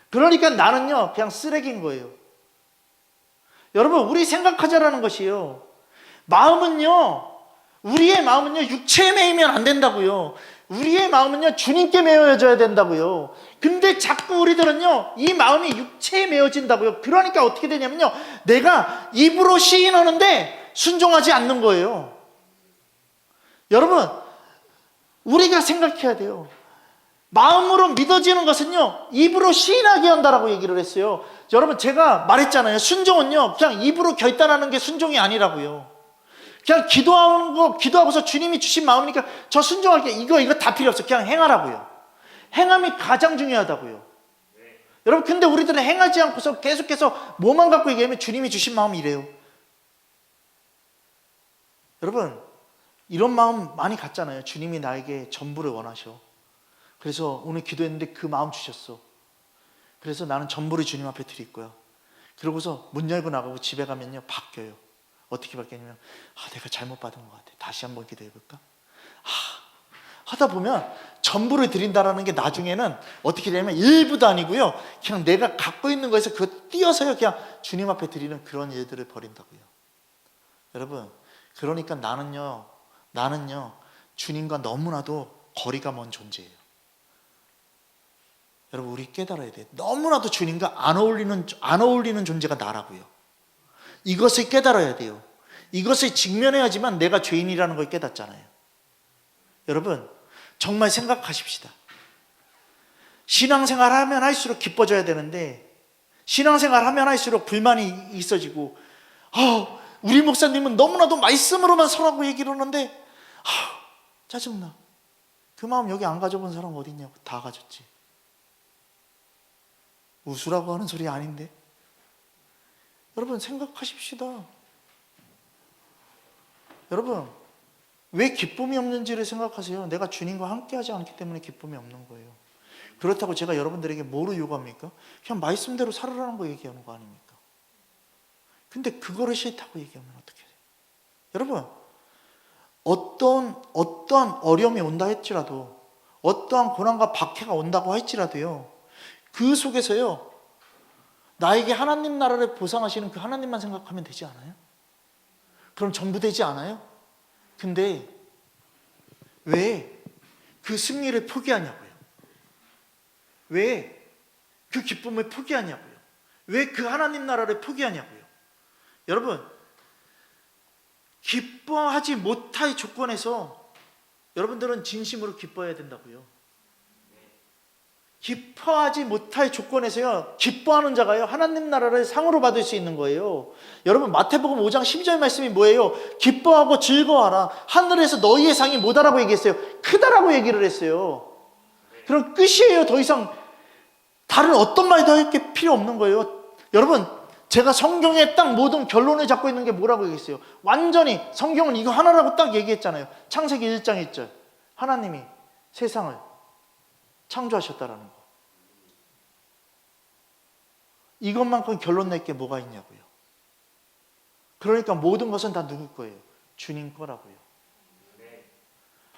A: 그러니까 나는요, 그냥 쓰레기인 거예요. 여러분, 우리 생각하자라는 것이요, 우리의 마음은요 육체에 매이면 안 된다고요. 우리의 마음은요 주님께 매여져야 된다고요. 근데 자꾸 우리들은요 이 마음이 육체에 매여진다고요. 그러니까 어떻게 되냐면요, 내가 입으로 시인하는데 순종하지 않는 거예요. 여러분, 우리가 생각해야 돼요. 마음으로 믿어지는 것은요 입으로 시인하게 한다라고 얘기를 했어요. 여러분, 제가 말했잖아요. 순종은요 그냥 입으로 결단하는 게 순종이 아니라고요. 그냥 기도하고서 주님이 주신 마음이니까 저 순종할게, 이거 다 필요 없어, 그냥 행하라고요. 행함이 가장 중요하다고요. 여러분, 근데 우리들은 행하지 않고서 계속해서 뭐만 갖고 얘기하면 주님이 주신 마음이 이래요. 여러분, 이런 마음 많이 갖잖아요. 주님이 나에게 전부를 원하셔. 그래서 오늘 기도했는데 그 마음 주셨어. 그래서 나는 전부를 주님 앞에 드릴 거야. 그러고서 문 열고 나가고 집에 가면요 바뀌어요. 어떻게 바뀌냐면, 내가 잘못 받은 것 같아, 다시 한번 기도해 볼까? 하다 보면 전부를 드린다라는 게 나중에는 어떻게 되냐면 일부도 아니고요, 그냥 내가 갖고 있는 거에서 그거 띄어서요 그냥 주님 앞에 드리는 그런 일들을 벌인다고요. 여러분, 그러니까 나는요 주님과 너무나도 거리가 먼 존재예요. 여러분, 우리 깨달아야 돼요. 너무나도 주님과 안 어울리는 존재가 나라고요. 이것을 깨달아야 돼요. 이것을 직면해야지만 내가 죄인이라는 걸 깨닫잖아요. 여러분, 정말 생각하십시다. 신앙생활 하면 할수록 기뻐져야 되는데, 신앙생활 하면 할수록 불만이 있어지고, 우리 목사님은 너무나도 말씀으로만 서라고 얘기를 하는데 짜증나. 그 마음 여기 안 가져본 사람 어디 있냐고. 다 가졌지. 웃으라고 하는 소리 아닌데. 여러분, 생각하십시다. 여러분, 왜 기쁨이 없는지를 생각하세요. 내가 주님과 함께하지 않기 때문에 기쁨이 없는 거예요. 그렇다고 제가 여러분들에게 뭐로 요구합니까? 그냥 말씀대로 살으라는 거 얘기하는 거 아닙니까? 근데 그거를 싫다고 얘기하면 어떻게 해요? 여러분, 어떠한 어려움이 온다 할지라도, 어떠한 고난과 박해가 온다고 할지라도요, 그 속에서요 나에게 하나님 나라를 보상하시는 그 하나님만 생각하면 되지 않아요? 그럼 전부 되지 않아요? 근데 왜 그 승리를 포기하냐고요? 왜 그 기쁨을 포기하냐고요? 왜 그 하나님 나라를 포기하냐고요? 여러분, 기뻐하지 못할 조건에서 여러분들은 진심으로 기뻐해야 된다고요. 기뻐하지 못할 조건에서요, 기뻐하는 자가요 하나님 나라를 상으로 받을 수 있는 거예요. 여러분, 마태복음 5장 12절 말씀이 뭐예요? 기뻐하고 즐거워하라. 하늘에서 너희의 상이 뭐다라고 얘기했어요? 크다라고 얘기를 했어요. 그럼 끝이에요. 더 이상 다른 어떤 말도 할 게 필요 없는 거예요. 여러분, 제가 성경에 딱 모든 결론을 잡고 있는 게 뭐라고 얘기했어요? 완전히 성경은 이거 하나라고 딱 얘기했잖아요. 창세기 1장 1절, 하나님이 세상을 창조하셨다라는 거. 이것만큼 결론 낼 게 뭐가 있냐고요. 그러니까 모든 것은 다 누구 거예요? 주님 거라고요.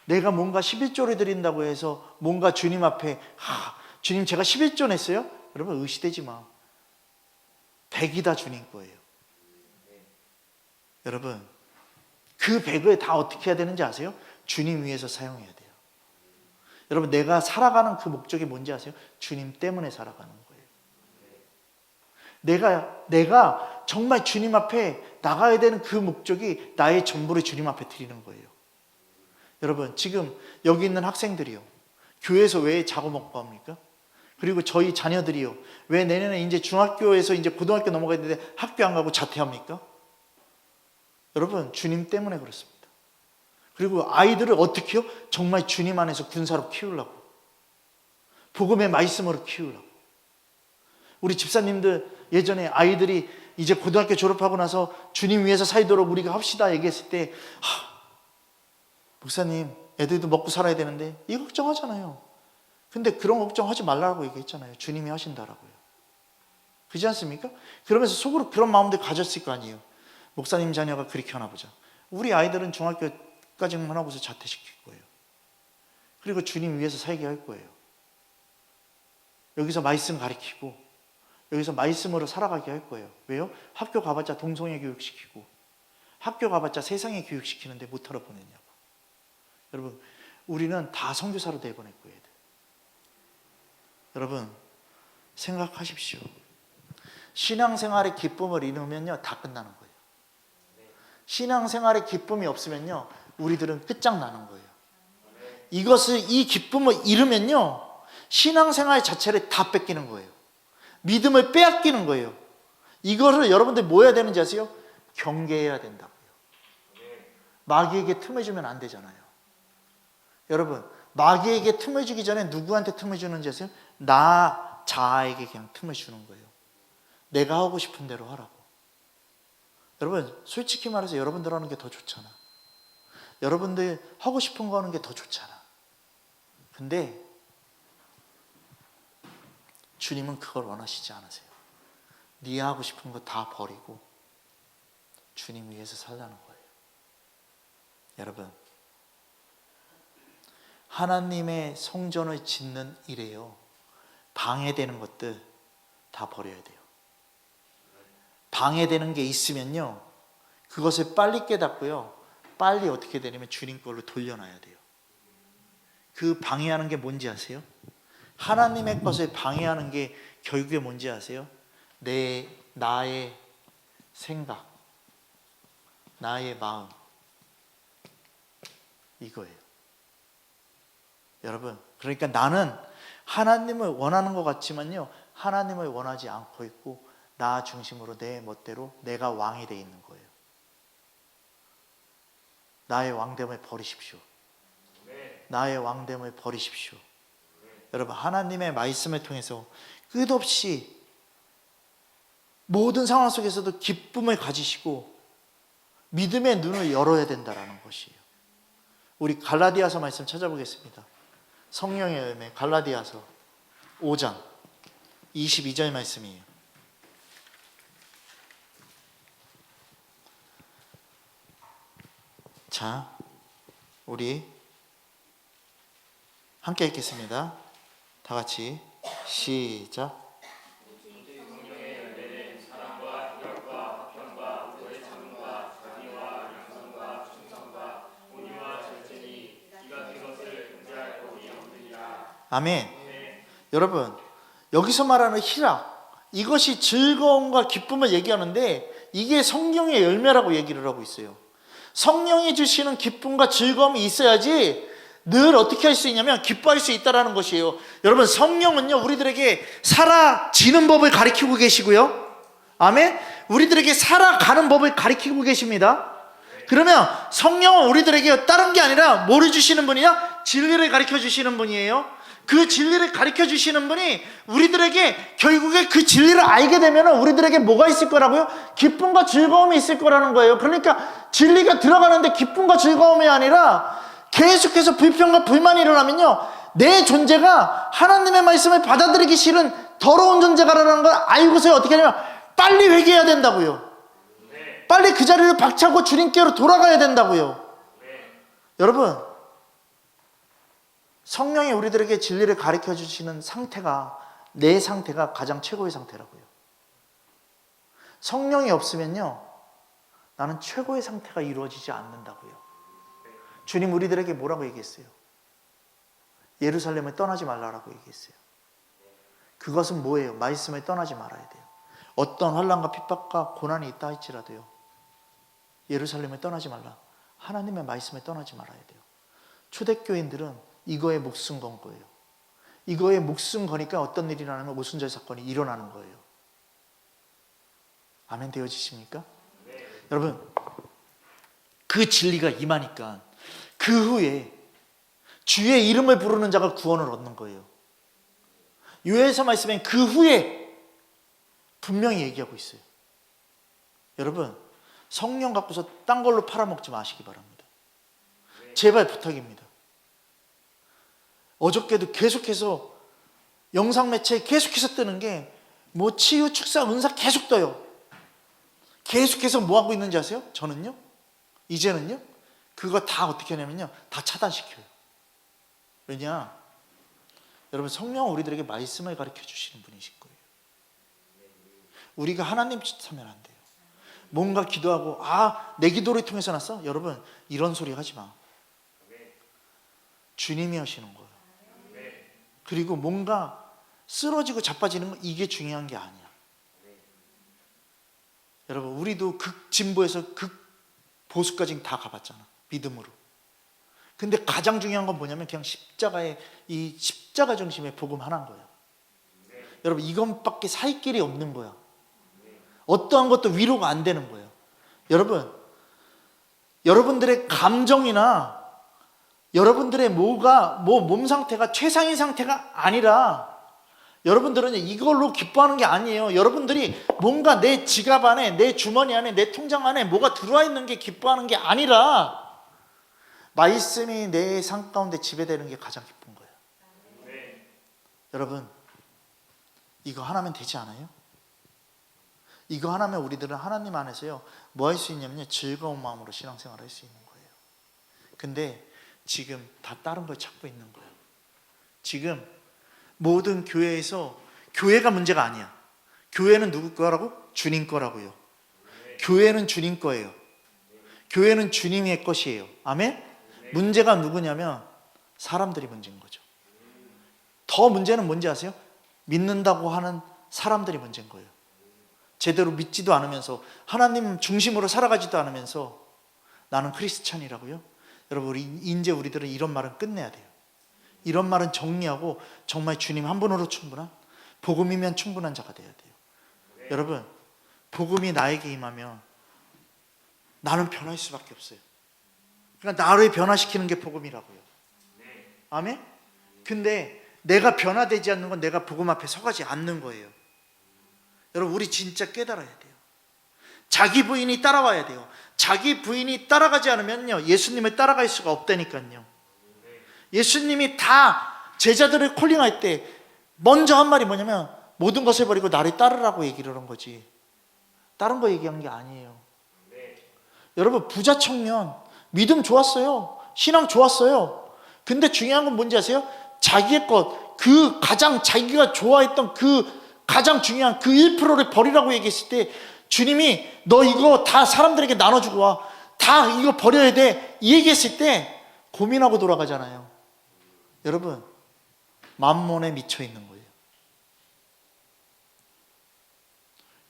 A: 내가 뭔가 11조를 드린다고 해서 뭔가 주님 앞에 주님 제가 11조 냈어요? 여러분, 의시되지 마. 100이 다 주님 거예요. 여러분, 그 100을 다 어떻게 해야 되는지 아세요? 주님 위해서 사용해야 돼요. 여러분, 내가 살아가는 그 목적이 뭔지 아세요? 주님 때문에 살아가는 거예요. 내가 정말 주님 앞에 나가야 되는 그 목적이 나의 전부를 주님 앞에 드리는 거예요. 여러분, 지금 여기 있는 학생들이요, 교회에서 왜 자고 먹고 합니까? 그리고 저희 자녀들이요, 왜 내년에 이제 중학교에서 이제 고등학교 넘어가야 되는데 학교 안 가고 자퇴합니까? 여러분, 주님 때문에 그렇습니다. 그리고 아이들을 어떻게 해요? 정말 주님 안에서 군사로 키우려고, 복음의 말씀으로 키우려고. 우리 집사님들 예전에 아이들이 이제 고등학교 졸업하고 나서 주님 위해서 살도록 우리가 합시다 얘기했을 때, 목사님, 애들도 먹고 살아야 되는데 이 걱정하잖아요. 근데 그런 걱정하지 말라고 얘기했잖아요. 주님이 하신다라고요. 그렇지 않습니까? 그러면서 속으로 그런 마음들 가졌을 거 아니에요. 목사님 자녀가 그렇게 하나 보자. 우리 아이들은 중학교까지만 하고서 자퇴시킬 거예요. 그리고 주님 위해서 살게 할 거예요. 여기서 말씀 가르치고 여기서 말씀으로 살아가게 할 거예요. 왜요? 학교 가봤자 동성애 교육시키고 학교 가봤자 세상에 교육시키는데 못하러 보냈냐고. 여러분, 우리는 다 선교사로 내보낼 거예요. 여러분, 생각하십시오. 신앙생활의 기쁨을 잃으면요, 다 끝나는 거예요. 신앙생활의 기쁨이 없으면요, 우리들은 끝장나는 거예요. 이 기쁨을 잃으면요, 신앙생활 자체를 다 뺏기는 거예요. 믿음을 빼앗기는 거예요. 이거를 여러분들 뭐 해야 되는지 아세요? 경계해야 된다고요. 마귀에게 틈을 주면 안 되잖아요. 여러분, 마귀에게 틈을 주기 전에 누구한테 틈을 주는지 아세요? 나 자아에게 그냥 틈을 주는 거예요. 내가 하고 싶은 대로 하라고. 여러분, 솔직히 말해서 여러분들 하는 게 더 좋잖아. 여러분들 하고 싶은 거 하는 게 더 좋잖아. 근데 주님은 그걸 원하시지 않으세요. 네 하고 싶은 거 다 버리고 주님 위해서 살라는 거예요. 여러분, 하나님의 성전을 짓는 일에요, 방해되는 것들 다 버려야 돼요. 방해되는 게 있으면요, 그것을 빨리 깨닫고요, 빨리 어떻게 되냐면 주님 걸로 돌려놔야 돼요. 그 방해하는 게 뭔지 아세요? 하나님의 것을 방해하는 게 결국에 뭔지 아세요? 나의 생각, 나의 마음, 이거예요. 여러분, 그러니까 나는 하나님을 원하는 것 같지만요, 하나님을 원하지 않고 있고 나 중심으로 내 멋대로 내가 왕이 돼 있는 거예요. 나의 왕됨을 버리십시오. 나의 왕됨을 버리십시오. 여러분, 하나님의 말씀을 통해서 끝없이 모든 상황 속에서도 기쁨을 가지시고 믿음의 눈을 열어야 된다는 것이에요. 우리 갈라디아서 말씀 찾아보겠습니다. 성령의 열매, 갈라디아서 5장 22절 말씀이에요. 자, 우리 함께 읽겠습니다. 다 같이 시작. 아멘. 여러분, 여기서 말하는 희락, 이것이 즐거움과 기쁨을 얘기하는데 이게 성령의 열매라고 얘기를 하고 있어요. 성령이 주시는 기쁨과 즐거움이 있어야지 늘 어떻게 할 수 있냐면 기뻐할 수 있다는 것이에요. 여러분, 성령은요, 우리들에게 살아지는 법을 가르치고 계시고요, 아멘, 우리들에게 살아가는 법을 가르치고 계십니다. 그러면 성령은 우리들에게 다른 게 아니라 뭐를 주시는 분이냐? 진리를 가르쳐 주시는 분이에요. 그 진리를 가르쳐 주시는 분이 우리들에게 결국에 그 진리를 알게 되면 우리들에게 뭐가 있을 거라고요? 기쁨과 즐거움이 있을 거라는 거예요. 그러니까 진리가 들어가는데 기쁨과 즐거움이 아니라 계속해서 불평과 불만이 일어나면요, 내 존재가 하나님의 말씀을 받아들이기 싫은 더러운 존재가라는 걸 알고서 어떻게 하냐면 빨리 회개해야 된다고요. 빨리 그 자리를 박차고 주님께로 돌아가야 된다고요. 여러분, 성령이 우리들에게 진리를 가르쳐 주시는 상태가, 내 상태가 가장 최고의 상태라고요. 성령이 없으면요, 나는 최고의 상태가 이루어지지 않는다고요. 주님 우리들에게 뭐라고 얘기했어요? 예루살렘을 떠나지 말라라고 얘기했어요. 그것은 뭐예요? 말씀을 떠나지 말아야 돼요. 어떤 환난과 핍박과 고난이 있다 할지라도요, 예루살렘을 떠나지 말라, 하나님의 말씀을 떠나지 말아야 돼요. 초대교인들은 이거에 목숨 건 거예요. 이거에 목숨 거니까 어떤 일이 일어나면 오순절 사건이 일어나는 거예요. 아멘 되어지십니까? 네. 여러분, 그 진리가 임하니까 그 후에 주의 이름을 부르는 자가 구원을 얻는 거예요. 요엘서 말씀엔 그 후에 분명히 얘기하고 있어요. 여러분, 성령 갖고서 딴 걸로 팔아먹지 마시기 바랍니다. 제발 부탁입니다. 어저께도 계속해서 영상 매체에 계속해서 뜨는 게 뭐 치유, 축사, 은사 계속 떠요. 계속해서 뭐 하고 있는지 아세요? 저는요, 이제는요, 그거 다 어떻게 하냐면요, 다 차단시켜요. 왜냐? 여러분, 성령은 우리들에게 말씀을 가르쳐 주시는 분이신 거예요. 우리가 하나님 짓하면 안 돼요. 뭔가 기도하고 내 기도를 통해서 났어? 여러분, 이런 소리 하지 마. 주님이 하시는 거예요. 그리고 뭔가 쓰러지고 자빠지는 건 이게 중요한 게 아니야. 여러분, 우리도 극진보에서 극보수까지 다 가봤잖아, 믿음으로. 근데 가장 중요한 건 뭐냐면 그냥 십자가의 이 십자가 중심의 복음 하나인 거예요. 여러분, 이것밖에 살 길이 없는 거야. 어떠한 것도 위로가 안 되는 거예요. 여러분, 여러분들의 감정이나 여러분들의 몸 상태가 최상의 상태가 아니라 여러분들은 이걸로 기뻐하는 게 아니에요. 여러분들이 뭔가 내 지갑 안에, 내 주머니 안에, 내 통장 안에 뭐가 들어와 있는 게 기뻐하는 게 아니라 말씀이 내 삶 가운데 지배되는 게 가장 기쁜 거예요. 여러분, 이거 하나면 되지 않아요? 이거 하나면 우리들은 하나님 안에서요, 뭐 할 수 있냐면요, 즐거운 마음으로 신앙생활을 할 수 있는 거예요. 근데 지금 다 다른 걸 찾고 있는 거예요. 지금 모든 교회에서 교회가 문제가 아니야. 교회는 누구 거라고? 주님 거라고요. 교회는 주님 거예요. 교회는 주님의 것이에요. 아멘? 문제가 누구냐면 사람들이 문제인 거죠. 더 문제는 뭔지 아세요? 믿는다고 하는 사람들이 문제인 거예요. 제대로 믿지도 않으면서 하나님 중심으로 살아가지도 않으면서 나는 크리스찬이라고요? 여러분, 이제 우리들은 이런 말은 끝내야 돼요. 이런 말은 정리하고 정말 주님 한 분으로 충분한, 복음이면 충분한 자가 돼야 돼요. 여러분, 복음이 나에게 임하면 나는 변할 수밖에 없어요. 그러니까 나를 변화시키는 게 복음이라고요. 아멘? 근데 내가 변화되지 않는 건 내가 복음 앞에 서가지 않는 거예요. 여러분, 우리 진짜 깨달아야 돼요. 자기 부인이 따라와야 돼요. 자기 부인이 따라가지 않으면요, 예수님을 따라갈 수가 없다니까요. 예수님이 다 제자들을 콜링할 때 먼저 한 말이 뭐냐면 모든 것을 버리고 나를 따르라고 얘기를 한 거지, 다른 거 얘기한 게 아니에요. 여러분, 부자 청년 믿음 좋았어요. 신앙 좋았어요. 근데 중요한 건 뭔지 아세요? 자기의 것, 그 가장 자기가 좋아했던 그 가장 중요한 그 1%를 버리라고 얘기했을 때 주님이 너 이거 다 사람들에게 나눠주고 와, 다 이거 버려야 돼, 이 얘기했을 때 고민하고 돌아가잖아요. 여러분, 만몬에 미쳐 있는 거예요.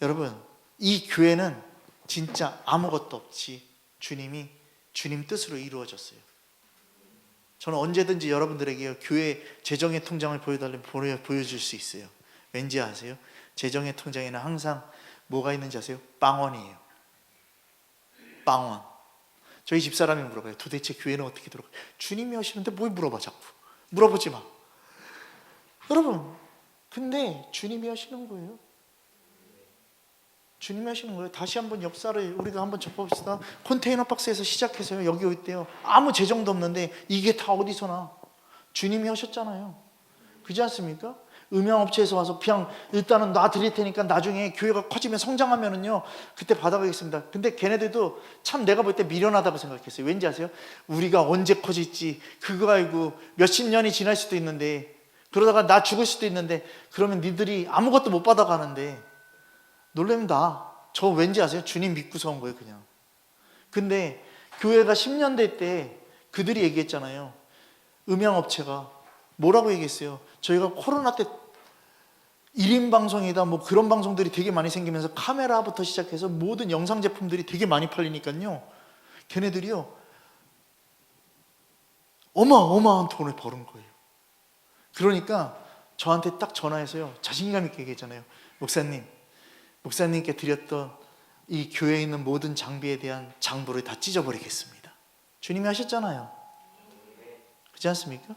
A: 여러분, 이 교회는 진짜 아무것도 없이 주님 뜻으로 이루어졌어요. 저는 언제든지 여러분들에게 교회 재정의 통장을 보여줄 수 있어요. 왠지 아세요? 재정의 통장에는 항상 뭐가 있는지 아세요? 빵원이에요. 빵원. 저희 집사람이 물어봐요. 도대체 교회는 어떻게 들어가요? 주님이 하시는데 뭘 물어봐, 자꾸. 물어보지 마. 여러분, 근데 주님이 하시는 거예요. 주님이 하시는 거예요. 다시 한번 역사를 우리가 한번 접합시다. 컨테이너 박스에서 시작해서요, 여기 올 때요, 아무 재정도 없는데 이게 다 어디서 나? 주님이 하셨잖아요. 그렇지 않습니까? 음향업체에서 와서 그냥 일단은 놔 드릴 테니까 나중에 교회가 커지면 성장하면은요 그때 받아가겠습니다. 근데 걔네들도 참 내가 볼 때 미련하다고 생각했어요. 왠지 아세요? 우리가 언제 커질지 그거 알고 몇십 년이 지날 수도 있는데, 그러다가 나 죽을 수도 있는데, 그러면 니들이 아무것도 못 받아가는데 놀라면 저 왠지 아세요? 주님 믿고서 온 거예요, 그냥. 근데 교회가 10년 될 때 그들이 얘기했잖아요. 음향업체가 뭐라고 얘기했어요? 저희가 코로나 때 1인 방송이다 뭐 그런 방송들이 되게 많이 생기면서 카메라부터 시작해서 모든 영상 제품들이 되게 많이 팔리니까요, 걔네들이요 어마어마한 돈을 버는 거예요. 그러니까 저한테 딱 전화해서요 자신감 있게 얘기했잖아요. 목사님께 드렸던 이 교회에 있는 모든 장비에 대한 장부를 다 찢어버리겠습니다. 주님이 하셨잖아요. 그렇지 않습니까?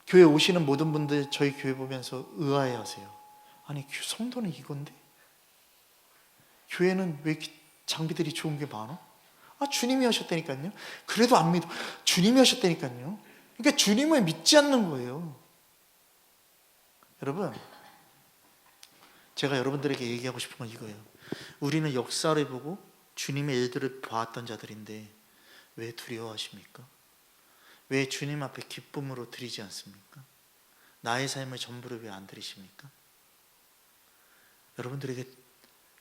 A: 교회 오시는 모든 분들 저희 교회 보면서 의아해하세요. 아니, 성도는 이건데 교회는 왜 이렇게 장비들이 좋은 게 많아? 주님이 하셨다니까요. 그래도 안 믿어. 주님이 하셨다니까요. 그러니까 주님을 믿지 않는 거예요. 여러분, 제가 여러분들에게 얘기하고 싶은 건 이거예요. 우리는 역사를 보고 주님의 일들을 봐왔던 자들인데 왜 두려워하십니까? 왜 주님 앞에 기쁨으로 드리지 않습니까? 나의 삶의 전부를 왜 안 드리십니까? 여러분들에게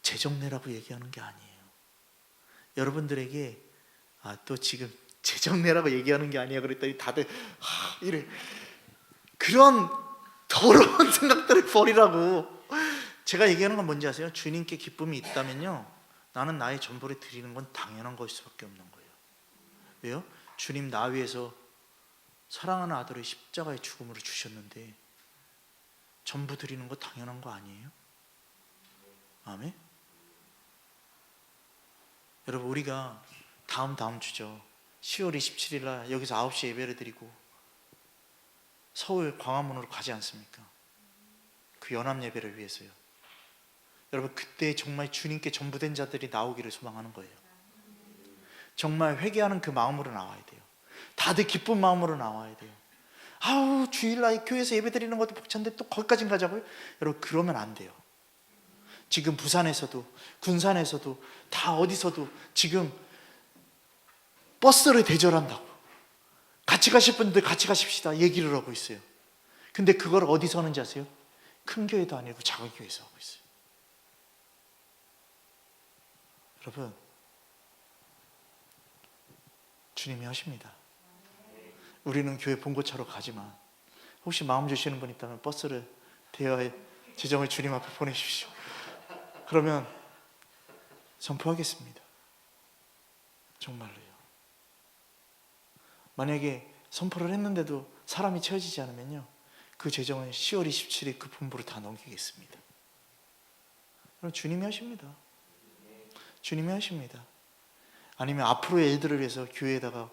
A: 재정내라고 얘기하는 게 아니에요. 여러분들에게 또 지금 재정내라고 얘기하는 게 아니야 그랬더니 다들 이래. 그런 더러운 생각들을 버리라고. 제가 얘기하는 건 뭔지 아세요? 주님께 기쁨이 있다면요, 나는 나의 전부를 드리는 건 당연한 것일 수밖에 없는 거예요. 왜요? 주님 나 위해서 사랑하는 아들을 십자가의 죽음으로 주셨는데 전부 드리는 거 당연한 거 아니에요? 아멘? 여러분, 우리가 다음 주죠. 10월 27일 날 여기서 9시에 예배를 드리고 서울 광화문으로 가지 않습니까? 그 연합 예배를 위해서요. 여러분, 그때 정말 주님께 전부된 자들이 나오기를 소망하는 거예요. 정말 회개하는 그 마음으로 나와야 돼요. 다들 기쁜 마음으로 나와야 돼요. 주일날 교회에서 예배 드리는 것도 벅찬데 또 거기까지 가자고요? 여러분, 그러면 안 돼요. 지금 부산에서도 군산에서도 다 어디서도 지금 버스를 대절한다고. 같이 가실 분들 같이 가십시다 얘기를 하고 있어요. 근데 그걸 어디서 하는지 아세요? 큰 교회도 아니고 작은 교회에서 하고 있어요. 여러분, 주님이 하십니다. 우리는 교회 본고차로 가지만 혹시 마음 주시는 분 있다면 버스를 대여해 재정을 주님 앞에 보내십시오. 그러면 선포하겠습니다. 정말로요. 만약에 선포를 했는데도 사람이 채워지지 않으면요, 그 재정은 10월 27일 그 본부로 다 넘기겠습니다. 그럼 주님이 하십니다. 주님이 하십니다. 아니면 앞으로의 일들을 위해서 교회에다가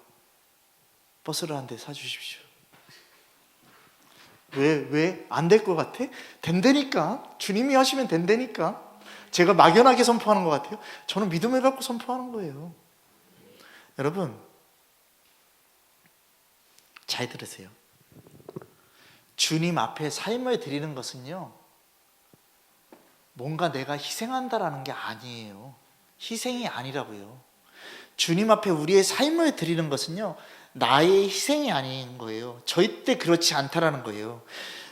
A: 버스를 한 대 사주십시오. 왜? 안 될 것 같아? 된다니까. 주님이 하시면 된다니까. 제가 막연하게 선포하는 것 같아요? 저는 믿음을 갖고 선포하는 거예요. 여러분, 잘 들으세요. 주님 앞에 삶을 드리는 것은요, 뭔가 내가 희생한다라는 게 아니에요. 희생이 아니라고요. 주님 앞에 우리의 삶을 드리는 것은요, 나의 희생이 아닌 거예요. 절대 그렇지 않다라는 거예요.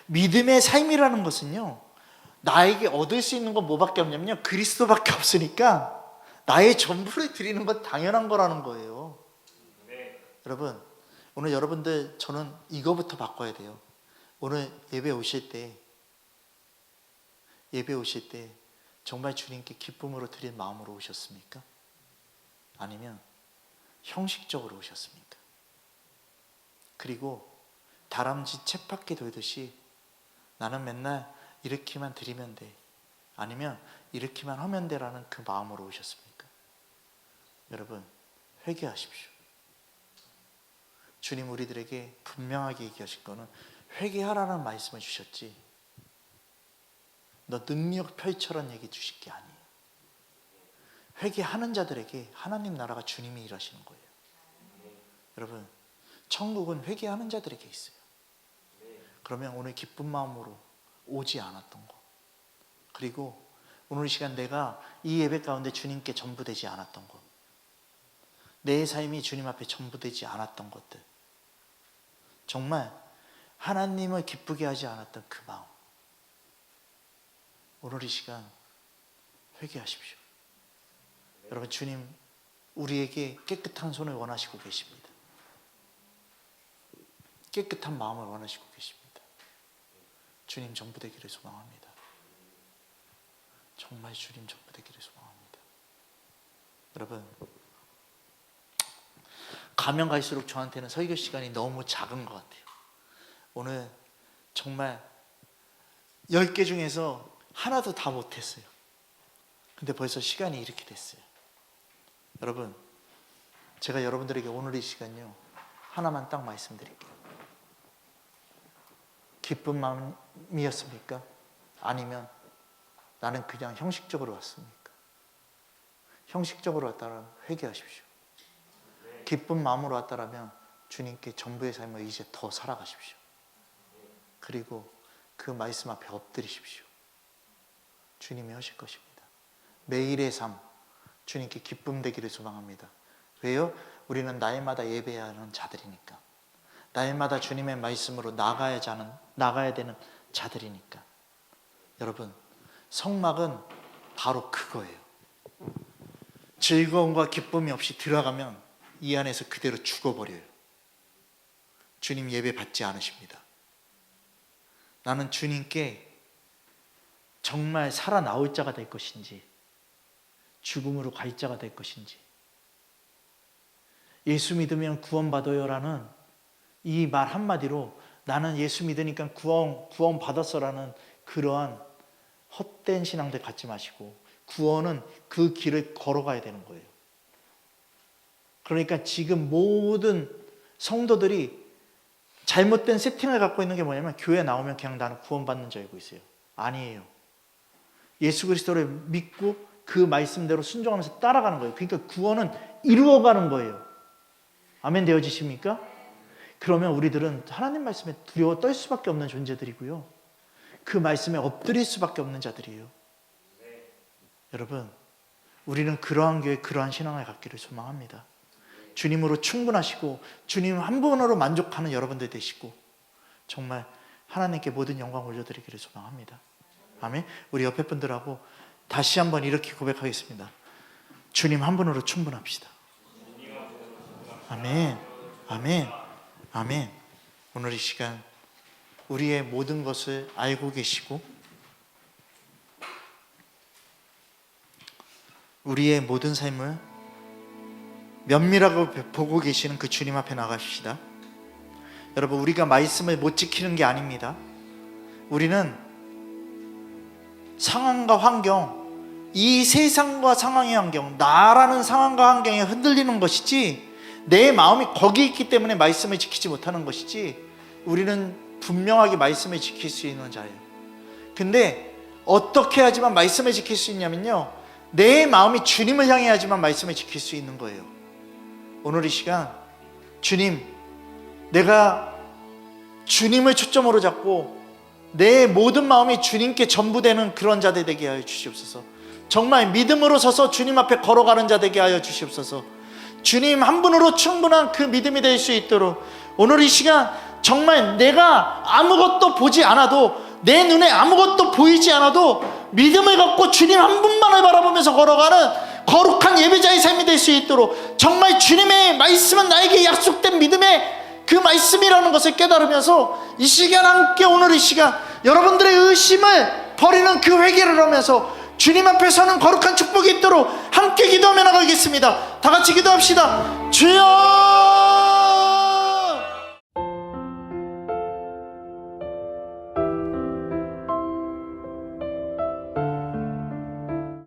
A: 믿음의 삶이라는 것은요, 나에게 얻을 수 있는 건 뭐밖에 없냐면요, 그리스도밖에 없으니까 나의 전부를 드리는 건 당연한 거라는 거예요. 여러분, 오늘 여러분들, 저는 이거부터 바꿔야 돼요. 오늘 예배 오실 때 정말 주님께 기쁨으로 드릴 마음으로 오셨습니까? 아니면 형식적으로 오셨습니까? 그리고 다람쥐 쳇바퀴 돌듯이 나는 맨날 이렇게만 드리면 돼, 아니면 이렇게만 하면 돼라는 그 마음으로 오셨습니까? 여러분, 회개하십시오. 주님 우리들에게 분명하게 얘기하신 거는 회개하라는 말씀을 주셨지, 너 능력 펼쳐라는 얘기 주실 게 아니에요. 회개하는 자들에게 하나님 나라가 주님이 일하시는 거예요. 여러분, 천국은 회개하는 자들에게 있어요. 그러면 오늘 기쁜 마음으로 오지 않았던 것, 그리고 오늘 이 시간 내가 이 예배 가운데 주님께 전부되지 않았던 것, 내 삶이 주님 앞에 전부되지 않았던 것들, 정말 하나님을 기쁘게 하지 않았던 그 마음, 오늘 이 시간 회개하십시오. 여러분, 주님 우리에게 깨끗한 손을 원하시고 계십니다. 깨끗한 마음을 원하시고 계십니다. 주님 전부되기를 소망합니다. 정말 주님 전부되기를 소망합니다. 여러분, 가면 갈수록 저한테는 설교 시간이 너무 작은 것 같아요. 오늘 정말 10개 중에서 하나도 다 못했어요. 근데 벌써 시간이 이렇게 됐어요. 여러분, 제가 여러분들에게 오늘 이 시간요, 하나만 딱 말씀드릴게요. 기쁜 마음이었습니까? 아니면 나는 그냥 형식적으로 왔습니까? 형식적으로 왔다면 회개하십시오. 기쁜 마음으로 왔다면 주님께 전부의 삶을 이제 더 살아가십시오. 그리고 그 말씀 앞에 엎드리십시오. 주님이 하실 것입니다. 매일의 삶, 주님께 기쁨 되기를 소망합니다. 왜요? 우리는 날마다 예배해야 하는 자들이니까. 날마다 주님의 말씀으로 나가야 되는 자들이니까. 여러분, 성막은 바로 그거예요. 즐거움과 기쁨이 없이 들어가면 이 안에서 그대로 죽어버려요. 주님 예배 받지 않으십니다. 나는 주님께 정말 살아나올 자가 될 것인지 죽음으로 갈 자가 될 것인지, 예수 믿으면 구원받아요라는 이 말 한마디로 나는 예수 믿으니까 구원 받았어라는 그러한 헛된 신앙들 갖지 마시고, 구원은 그 길을 걸어가야 되는 거예요. 그러니까 지금 모든 성도들이 잘못된 세팅을 갖고 있는 게 뭐냐면, 교회 나오면 그냥 나는 구원받는 줄 알고 있어요. 아니에요. 예수 그리스도를 믿고 그 말씀대로 순종하면서 따라가는 거예요. 그러니까 구원은 이루어가는 거예요. 아멘 되어지십니까? 그러면 우리들은 하나님 말씀에 두려워 떨 수밖에 없는 존재들이고요, 그 말씀에 엎드릴 수밖에 없는 자들이에요. 여러분, 우리는 그러한 교회, 그러한 신앙을 갖기를 소망합니다. 주님으로 충분하시고 주님 한 분으로 만족하는 여러분들 되시고 정말 하나님께 모든 영광 올려드리기를 소망합니다. 아멘. 우리 옆에 분들하고 다시 한번 이렇게 고백하겠습니다. 주님 한 분으로 충분합시다. 아멘. 아멘. 아멘. 오늘 이 시간 우리의 모든 것을 알고 계시고 우리의 모든 삶을 면밀하고 보고 계시는 그 주님 앞에 나가십시다. 여러분, 우리가 말씀을 못 지키는 게 아닙니다. 우리는 상황과 환경, 이 세상과 상황의 환경, 나라는 상황과 환경에 흔들리는 것이지 내 마음이 거기 있기 때문에 말씀을 지키지 못하는 것이지 우리는 분명하게 말씀을 지킬 수 있는 자예요. 근데 어떻게 해야지만 말씀을 지킬 수 있냐면요, 내 마음이 주님을 향해야지만 말씀을 지킬 수 있는 거예요. 오늘 이 시간 주님, 내가 주님을 초점으로 잡고 내 모든 마음이 주님께 전부되는 그런 자들 되게 하여 주시옵소서. 정말 믿음으로 서서 주님 앞에 걸어가는 자 되게 하여 주시옵소서. 주님 한 분으로 충분한 그 믿음이 될 수 있도록 오늘 이 시간 정말 내가 아무것도 보지 않아도, 내 눈에 아무것도 보이지 않아도 믿음을 갖고 주님 한 분만을 바라보면서 걸어가는 거룩한 예배자의 삶이 될 수 있도록 정말 주님의 말씀은 나에게 약속된 믿음의 그 말씀이라는 것을 깨달으면서 이 시간 함께 오늘 이 시간 여러분들의 의심을 버리는 그 회개를 하면서 주님 앞에 서는 거룩한 축복이 있도록 함께 기도하며 나가겠습니다. 다 같이 기도합시다. 주여